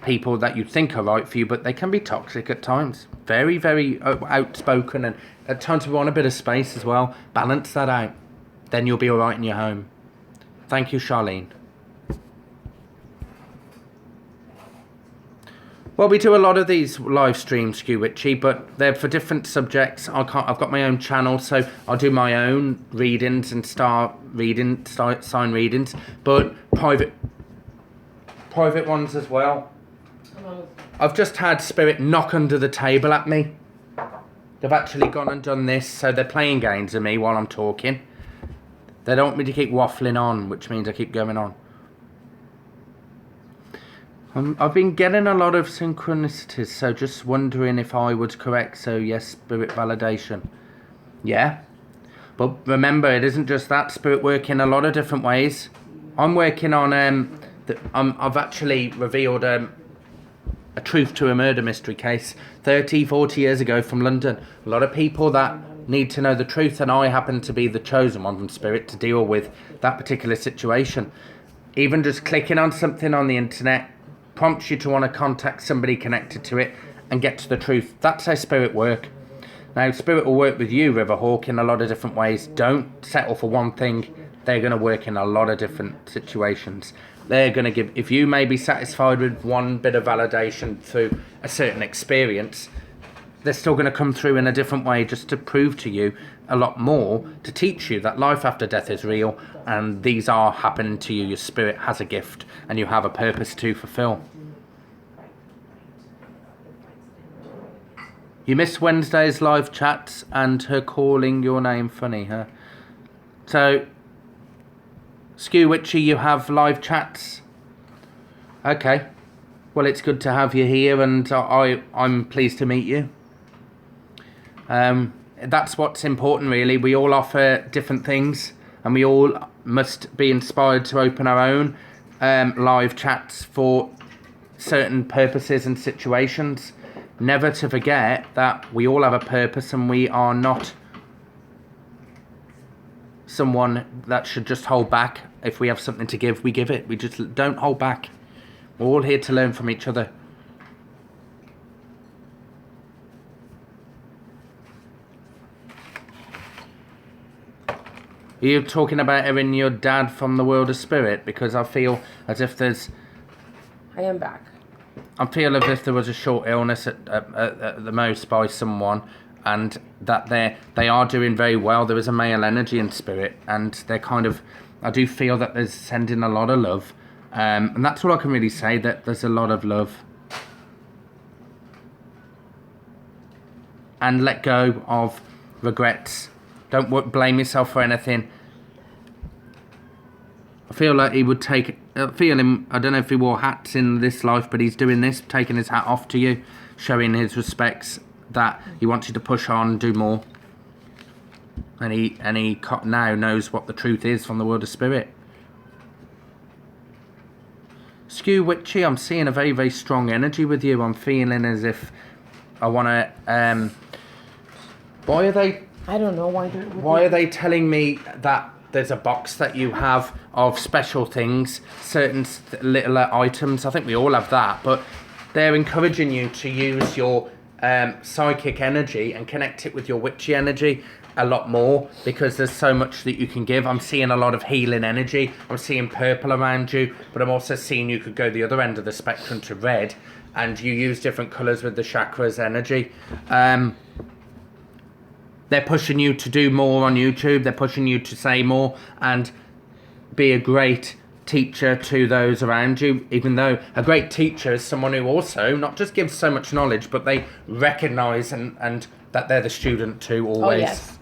people that you think are right for you, but they can be toxic at times. Very, very outspoken, and at times we want a bit of space as well. Balance that out. Then you'll be all right in your home. Thank you, Charlene. Well, we do a lot of these live streams, Skew Witchy, but they're for different subjects. I've got my own channel, so I'll do my own readings and sign readings, but private ones as well. I've just had Spirit knock under the table at me. They've actually gone and done this, so they're playing games with me while I'm talking. They don't want me to keep waffling on, which means I keep going on. I've been getting a lot of synchronicities, so just wondering if I was correct. So yes, spirit validation. Yeah. But remember, it isn't just that. Spirit work in a lot of different ways. I'm working on, I've actually revealed a truth to a murder mystery case 30, 40 years ago from London. A lot of people that need to know the truth, and I happen to be the chosen one from Spirit to deal with that particular situation. Even just clicking on something on the internet prompts you to want to contact somebody connected to it and get to the truth. That's how Spirit work. Now, Spirit will work with you, Riverhawk, in a lot of different ways. Don't settle for one thing. They're going to work in a lot of different situations. They're going to give, if you may be satisfied with one bit of validation through a certain experience, they're still going to come through in a different way just to prove to you a lot more, to teach you that life after death is real and these are happening to you. Your spirit has a gift and you have a purpose to fulfill. You missed Wednesday's live chats and her calling your name funny, huh? So, Skew Witchy, you have live chats? Okay. Well, it's good to have you here, and I'm pleased to meet you. That's what's important, really. We all offer different things, and we all must be inspired to open our own live chats for certain purposes and situations. Never to forget that we all have a purpose, and we are not someone that should just hold back. If we have something to give, we give it. We just don't hold back. We're all here to learn from each other. Are you talking about Erin, your dad from the world of spirit? Because I feel as if there's... I am back. I feel as if there was a short illness at the most by someone, and that they are doing very well. There is a male energy in spirit, and they're kind of... I do feel that there's sending a lot of love. And that's all I can really say, that there's a lot of love. And let go of regrets. Don't blame yourself for anything. I feel like he would take... I feel him... I don't know if he wore hats in this life, but he's doing this, taking his hat off to you, showing his respects, that he wants you to push on, do more. And he now knows what the truth is from the world of spirit. Skew Witchy, I'm seeing a very, very strong energy with you. I'm feeling as if I want to... why are they... I don't know why. Why are they telling me that there's a box that you have of special things, certain little items? I think we all have that, but they're encouraging you to use your psychic energy and connect it with your witchy energy a lot more, because there's so much that you can give. I'm seeing a lot of healing energy. I'm seeing purple around you, but I'm also seeing you could go the other end of the spectrum to red, and you use different colours with the chakras energy. They're pushing you to do more on YouTube. They're pushing you to say more and be a great teacher to those around you. Even though a great teacher is someone who also not just gives so much knowledge, but they recognise and that they're the student too, always. Oh, yes.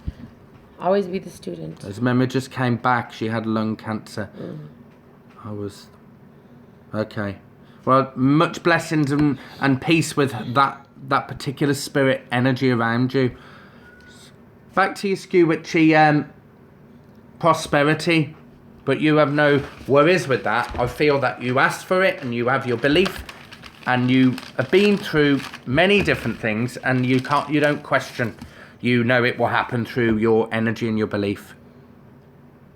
Always be the student. As Mema just came back, she had lung cancer. Okay. Well, much blessings and peace with that particular spirit energy around you. Back to your Skew Witchy prosperity, but you have no worries with that. I feel that you asked for it, and you have your belief, and you have been through many different things, and you don't question. You know it will happen through your energy and your belief.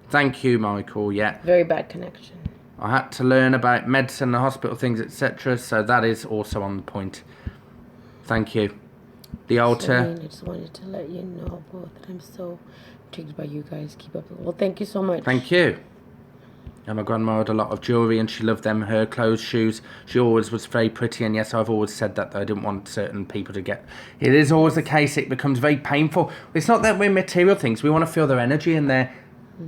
Thank you, Michael. Yeah. Very bad connection. I had to learn about medicine, the hospital things, etc. So that is also on the point. Thank you. The altar. I just wanted to let you know both that I'm so intrigued by you guys. Keep up. Well, thank you so much. Thank you. And my grandma had a lot of jewellery, and she loved them, her clothes, shoes. She always was very pretty, and yes, I've always said that I didn't want certain people to get... It is always the case, it becomes very painful. It's not that we're material things, we want to feel their energy in there.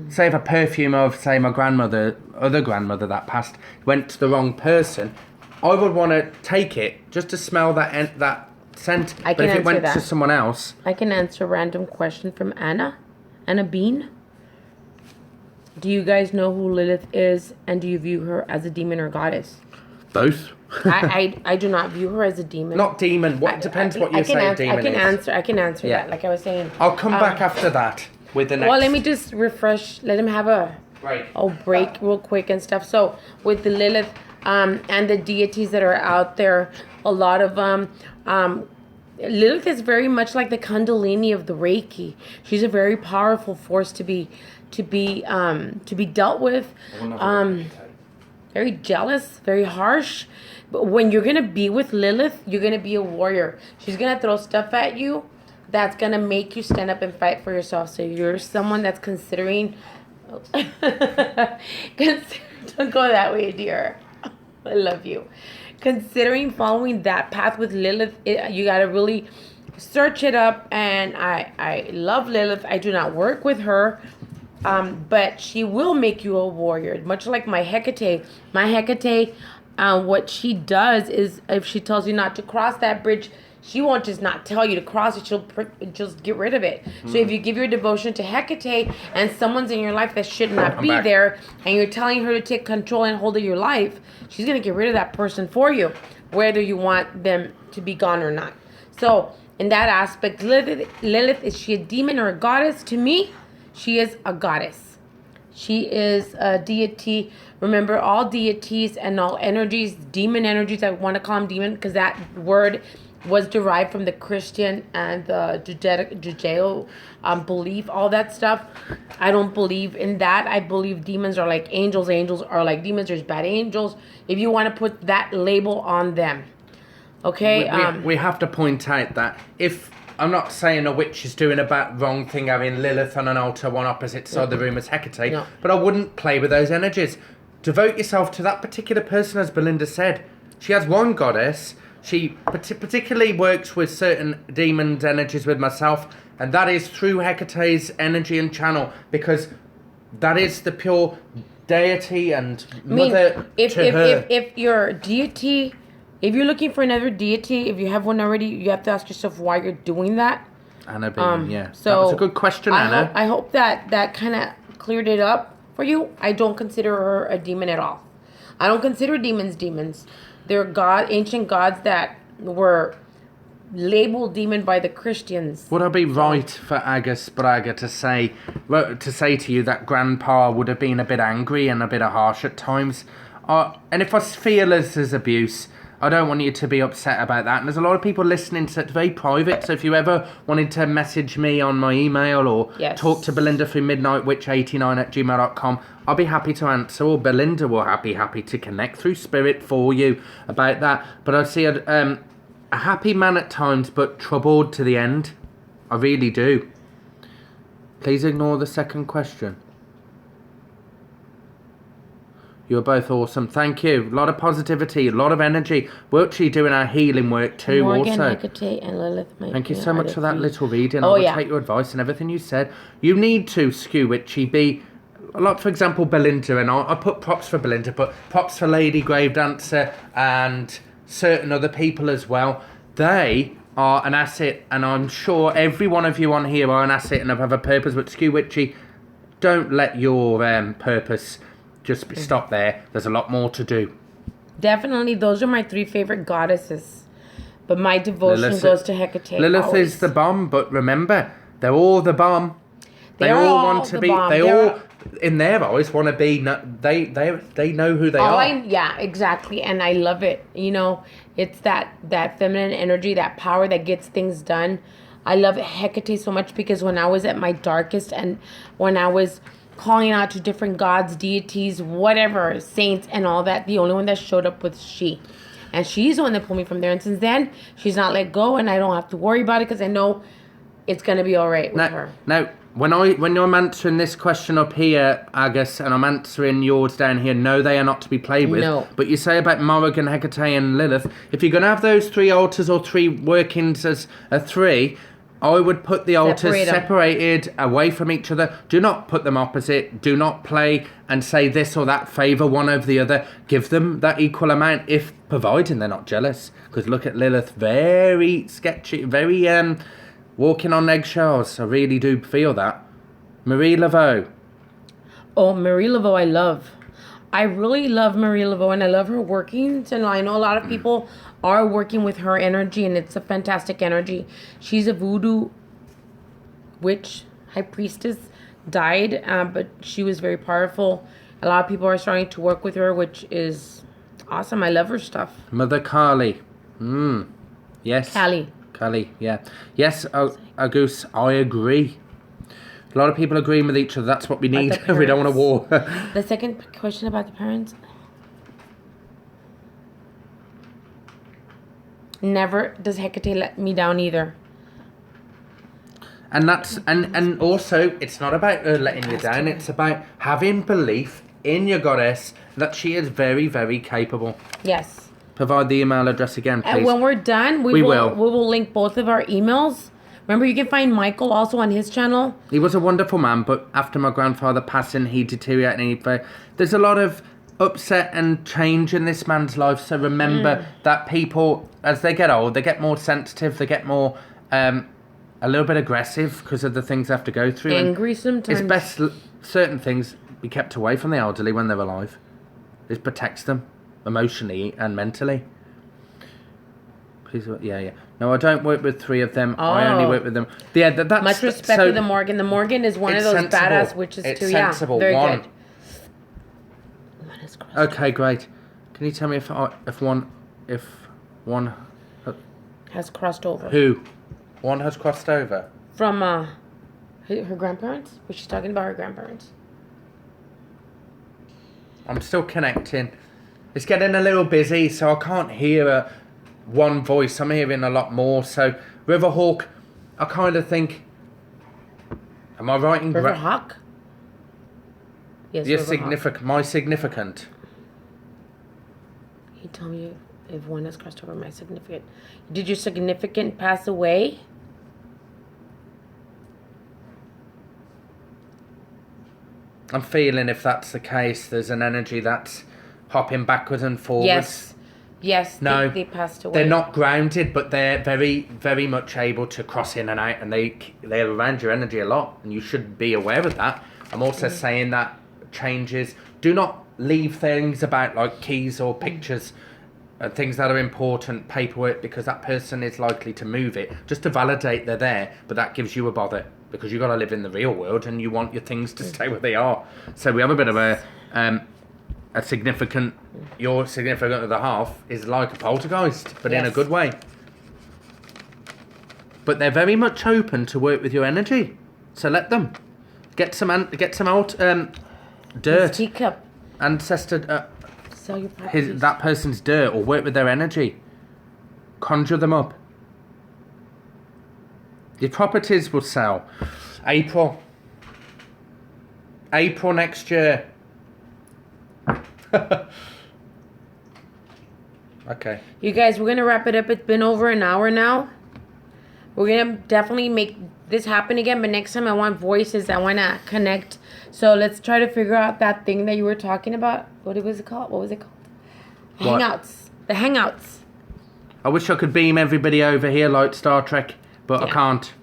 Say if a perfume of, say, my other grandmother that passed, went to the wrong person, I would want to take it just to smell that scent. But if it went to someone else... I can answer a random question from Anna Bean. Do you guys know who Lilith is, and do you view her as a demon or goddess? Both. I do not view her as a demon. Not demon. Depends what you say demon is. I can answer that, like I was saying. I'll come back after that with the next... Well, let me just refresh. Let him have a break real quick and stuff. So, with the Lilith and the deities that are out there, a lot of Lilith is very much like the Kundalini of the Reiki. She's a very powerful force to be dealt with. Very jealous, very harsh. But when you're gonna be with Lilith, you're gonna be a warrior. She's gonna throw stuff at you that's gonna make you stand up and fight for yourself. So you're someone that's considering. Don't go that way, dear. I love you. Considering following that path with Lilith, you gotta really search it up. And I love Lilith. I do not work with her. But she will make you a warrior, much like my Hecate. My Hecate, what she does is, if she tells you not to cross that bridge, she won't just not tell you to cross it. She'll just get rid of it. So if you give your devotion to Hecate, and someone's in your life that should not be there, and you're telling her to take control and hold of your life, she's going to get rid of that person for you, whether you want them to be gone or not. So in that aspect. Lilith, is she a demon or a goddess? To me, she is a goddess. She is a deity. Remember, all deities and all energies, demon energies, I want to call them demon because that word was derived from the Christian and the Judeo belief, all that stuff. I don't believe in that. I believe demons are like angels. Angels are like demons. There's bad angels. If you want to put that label on them. Okay? We have to point out that if... I'm not saying a witch is doing a bad wrong thing having Lilith on an altar one opposite side of the room as Hecate, No. but I wouldn't play with those energies. Devote yourself to that particular person, as Belinda said. She has one goddess. She particularly works with certain demons' energies with myself, and that is through Hecate's energy and channel, because that is the pure deity and mother to her. If your deity... If you're looking for another deity, if you have one already, you have to ask yourself why you're doing that. Anna, yeah. So that was a good question, Anna. I hope that kind of cleared it up for you. I don't consider her a demon at all. I don't consider demons. They're ancient gods that were labeled demon by the Christians. Would I be right for Agus Braga to say to you that Grandpa would have been a bit angry and a bit harsh at times? And if I feel as abuse, I don't want you to be upset about that. And there's a lot of people listening, so it's very private. So if you ever wanted to message me on my email or talk to Belinda through midnightwitch89@gmail.com, I'll be happy to answer. Or Belinda will be happy to connect through spirit for you about that. But I see a happy man at times, but troubled to the end. I really do. Please ignore the second question. You're both awesome. Thank you. A lot of positivity, a lot of energy. We're actually doing our healing work too. Morgan, also. Hecate, and Lilith. Thank you so much for that little reading. I will take your advice and everything you said. You need to, Skew Witchy, be... Like, for example, Belinda, and I put props for Belinda, but props for Lady Gravedancer and certain other people as well. They are an asset, and I'm sure every one of you on here are an asset and have a purpose, but Skew Witchy, don't let your purpose... just stop there. There's a lot more to do. Definitely, those are my 3 favorite goddesses. But my devotion goes to Hecate. Lilith is the bomb, but remember, they're all the bomb. They all want to be. Bomb. They all, in their eyes, want to be. They know who they are. Yeah, exactly, and I love it. You know, it's that feminine energy, that power that gets things done. I love Hecate so much because when I was at my darkest and when I was calling out to different gods, deities, whatever, saints and all that, the only one that showed up was she. And she's the one that pulled me from there. And since then, she's not let go, and I don't have to worry about it because I know it's going to be all right with her. Now, when I'm answering this question up here, Agus, and I'm answering yours down here, no, they are not to be played with. No. But you say about Morrigan, Hecate and Lilith, if you're going to have those 3 altars or 3 workings as a 3... I would put the altars separated away from each other. Do not put them opposite. Do not play and say this or that, favour one over the other. Give them that equal amount, if providing they're not jealous. Because look at Lilith, very sketchy, very walking on eggshells. I really do feel that. Marie Laveau. Oh, Marie Laveau, I love. I really love Marie Laveau, and I love her workings. And I know a lot of people are working with her energy, and it's a fantastic energy. She's a voodoo witch, high priestess, died, but she was very powerful. A lot of people are starting to work with her, which is awesome. I love her stuff. Mother Kali. Yes. Kali, yeah. Yes, Agus, I agree. A lot of people agreeing with each other. That's what we need. We don't want a war. The second question about the parents. Never does Hecate let me down either. And that's and also it's not about her letting you down. It's about having belief in your goddess that she is very, very capable. Yes. Provide the email address again, please. And when we're done, we will link both of our emails. Remember, you can find Michael also on his channel. He was a wonderful man, but after my grandfather passing, he deteriorated. And there's a lot of upset and change in this man's life. So remember that people, as they get old, they get more sensitive. They get more, a little bit aggressive because of the things they have to go through. Angry sometimes. It's best certain things be kept away from the elderly when they're alive. It protects them emotionally and mentally. Please, yeah. No, I don't work with 3 of them. I only work with them. Yeah, that's... Much respect to the Morgan. The Morgan is one of those badass witches it's too. Sensible. Yeah, very one. good. Okay, great. Can you tell me if one has crossed over? Who? One has crossed over? From her grandparents? Was she talking about her grandparents? I'm still connecting. It's getting a little busy, so I can't hear one voice. I'm hearing a lot more. So, Riverhawk, I kind of think... Am I right in... Riverhawk? Yes, my significant. You tell me if one has crossed over my significant. Did your significant pass away? I'm feeling if that's the case, there's an energy that's hopping backwards and forwards. Yes, no, they passed away. They're not grounded, but they're very, very much able to cross in and out, and they're around your energy a lot, and you should be aware of that. I'm also saying that changes. Do not leave things about like keys or pictures and things that are important, paperwork, because that person is likely to move it just to validate they're there, but that gives you a bother because you've got to live in the real world and you want your things to stay where they are. So we have a bit of a significant, your significant other half is like a poltergeist, but in a good way. But they're very much open to work with your energy, so let them get some out dirt, teacup, ancestor, sell your properties. that person's dirt, or work with their energy, conjure them up. Your properties will sell. April next year. Okay. You guys, we're going to wrap it up. It's been over an hour now. We're going to definitely make this happen again, but next time I want voices. I want to connect. So let's try to figure out that thing that you were talking about. What was it called? Hangouts. The Hangouts. I wish I could beam everybody over here like Star Trek, but I can't.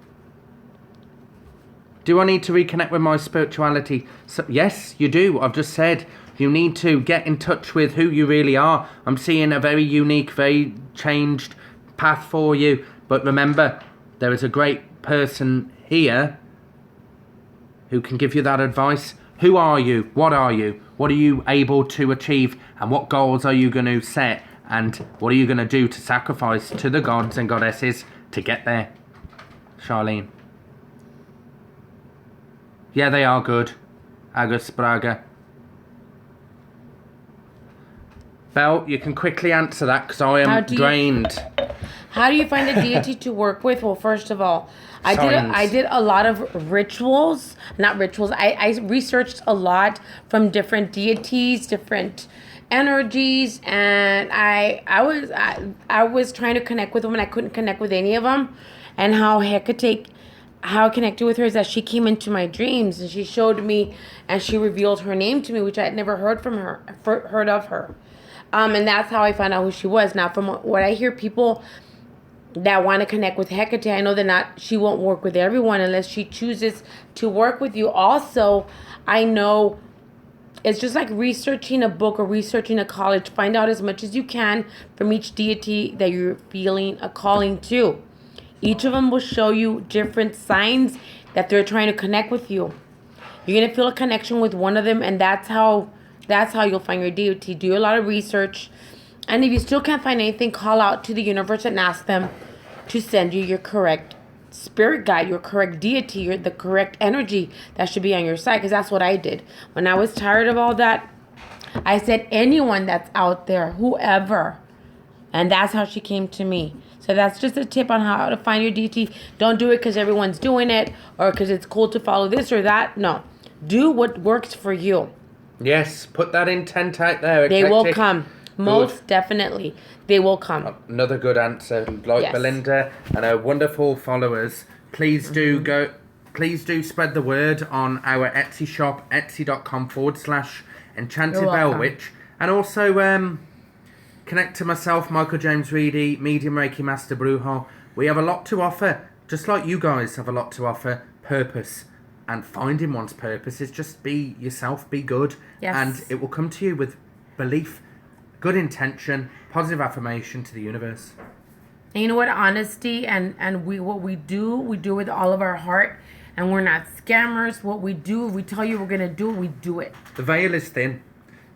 Do I need to reconnect with my spirituality? So, yes, you do. I've just said you need to get in touch with who you really are. I'm seeing a very unique, very changed path for you. But remember, there is a great person here who can give you that advice. Who are you? What are you? What are you able to achieve? And what goals are you going to set? And what are you going to do to sacrifice to the gods and goddesses to get there? Charlene. Yeah, they are good. Agus Braga. Belle, you can quickly answer that because I am drained. How do you find a deity to work with? Well, first of all, I did a lot of rituals. Not rituals. I researched a lot from different deities, different energies, and I was trying to connect with them, and I couldn't connect with any of them. And how I connected with her is that she came into my dreams and she showed me and she revealed her name to me, which I had never heard of her. And that's how I found out who she was. Now, from what I hear, people that want to connect with Hecate, I know she won't work with everyone unless she chooses to work with you. Also, I know it's just like researching a book or researching a college. Find out as much as you can from each deity that you're feeling a calling to. Each of them will show you different signs that they're trying to connect with you. You're going to feel a connection with one of them, and that's how you'll find your deity. Do a lot of research. And if you still can't find anything, call out to the universe and ask them to send you your correct spirit guide, your correct deity, the correct energy that should be on your side. Because that's what I did. When I was tired of all that, I said, anyone that's out there, whoever. And that's how she came to me. So that's just a tip on how to find your deity. Don't do it because everyone's doing it or because it's cool to follow this or that. No. Do what works for you. Yes, put that intent out there. They will come. Most definitely. They will come. Another good answer. Like Belinda and her wonderful followers. Please do please do spread the word on our Etsy shop, etsy.com/Enchanted Bell Witch. And also connect to myself, Michael James Reedy, Medium Reiki Master Brujo. We have a lot to offer, just like you guys have a lot to offer. Purpose. And finding one's purpose is just be yourself, be good. Yes. And it will come to you with belief, good intention, positive affirmation to the universe. And you know what? Honesty and what we do with all of our heart. And we're not scammers. What we do, if we tell you we're going to do it, we do it. The veil is thin.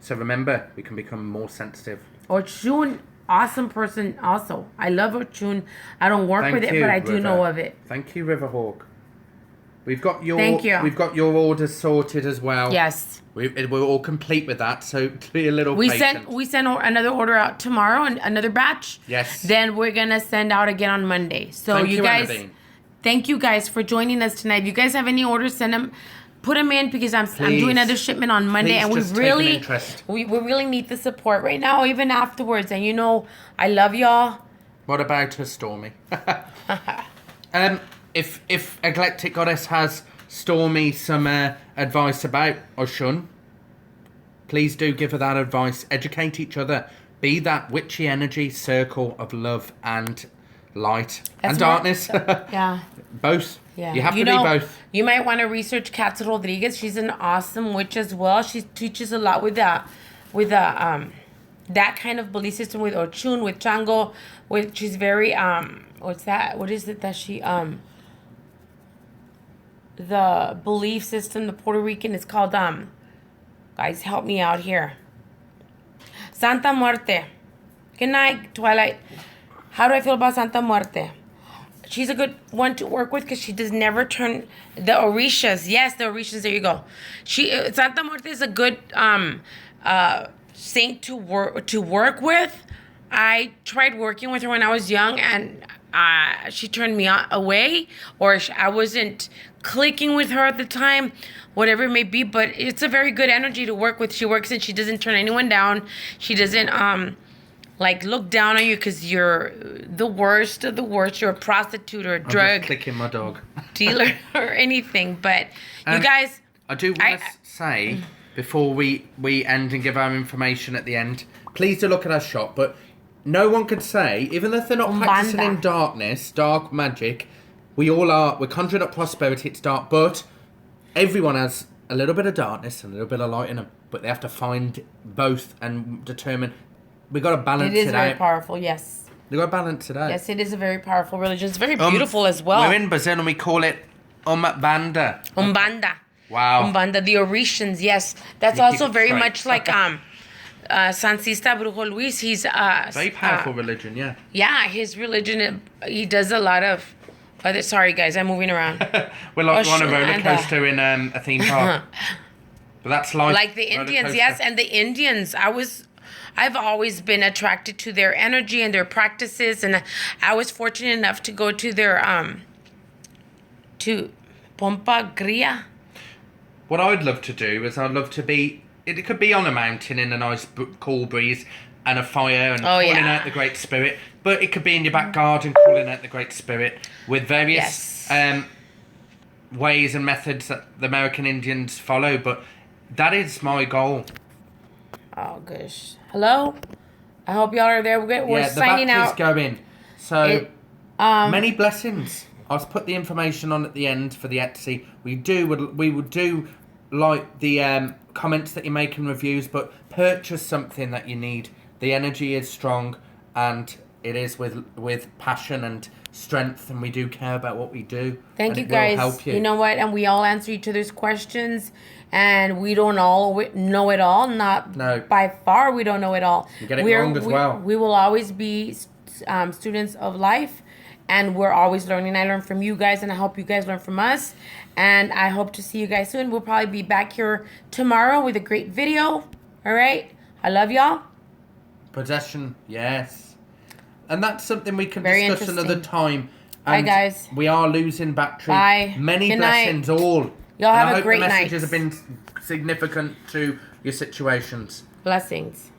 So remember, we can become more sensitive. Orchun, awesome person also. I love Orchun. I don't work with it, but I do know of it. Thank you, Riverhawk. We've got your Thank you. We've got your orders sorted as well. Yes. We're all complete with that, so be a little patient. We sent another order out tomorrow, and another batch. Yes. Then we're gonna send out again on Monday. So Thank you guys, Annabine. thank you guys for joining us tonight. If you guys have any orders, send them. Put them in because I'm doing another shipment on Monday, and we really need the support right now, even afterwards. And you know, I love y'all. What about her, Stormy? If Eclectic Goddess has Stormy some advice about Oshun, please do give her that advice. Educate each other. Be that witchy energy circle of love and light and darkness. Yeah. Both. Yeah. You have to be both. You might want to research Katz Rodriguez. She's an awesome witch as well. She teaches a lot with that kind of belief system with Ochun, with Chango, she's very what's that? What is it that she the belief system, the Puerto Rican is called guys, help me out here. Santa Muerte. Good night, Twilight. How do I feel about Santa Muerte? She's a good one to work with because she does never turn the Orishas. Yes, the Orishas. There you go. Santa Muerte is a good saint to work with. I tried working with her when I was young, and she turned me away, or I wasn't clicking with her at the time, whatever it may be. But it's a very good energy to work with. She works and she doesn't turn anyone down. She doesn't look down on you because you're the worst of the worst. You're a prostitute or a drug. I'm just clicking my dog. Dealer or anything. But you guys, I do want to say before we end and give our information at the end, please do look at our shop. But no one can say, even if they're not practicing in darkness, dark magic, we all are. We're conjuring up prosperity. It's dark, but everyone has a little bit of darkness and a little bit of light in them. But they have to find both and determine. We got to balance it out. It is very powerful, yes. We got to balance it out. Yes, it is a very powerful religion. It's very beautiful as well. We're in Brazil and we call it Umbanda. Umbanda. Wow. Umbanda, the Orishans, yes. That's also very much like Sancista Brujo Luis. He's very powerful religion, yeah. Yeah, his religion. He does a lot of. Sorry, guys, I'm moving around. We're like on a roller coaster in a theme park. But that's life. Like the Indians, yes, and the Indians. I've always been attracted to their energy and their practices, and I was fortunate enough to go to their to Pompa Gria. What I'd love to do is I'd love to be. It could be on a mountain in a nice cool breeze and a fire and calling out the Great Spirit. But it could be in your back garden calling out the Great Spirit with various ways and methods that the American Indians follow. But that is my goal. Oh, gosh. Hello? I hope y'all are there. We're signing out. The battery's going. So, many blessings. I'll put the information on at the end for the Etsy. We would do like the comments that you make in reviews, but purchase something that you need. The energy is strong, and it is with passion and strength, and we do care about what we do. Thank you, guys. Help you. You know what? And we all answer each other's questions, and we don't all know it all. By far, we don't know it all. You get it wrong as well. We will always be students of life, and we're always learning. I learn from you guys, and I hope you guys learn from us. And I hope to see you guys soon. We'll probably be back here tomorrow with a great video. All right? I love y'all. Possession, yes. And that's something we can discuss another time. And bye, guys. We are losing battery. Bye. Many Good blessings, night. all. Y'all have a great night. I hope the messages have been significant to your situations. Blessings.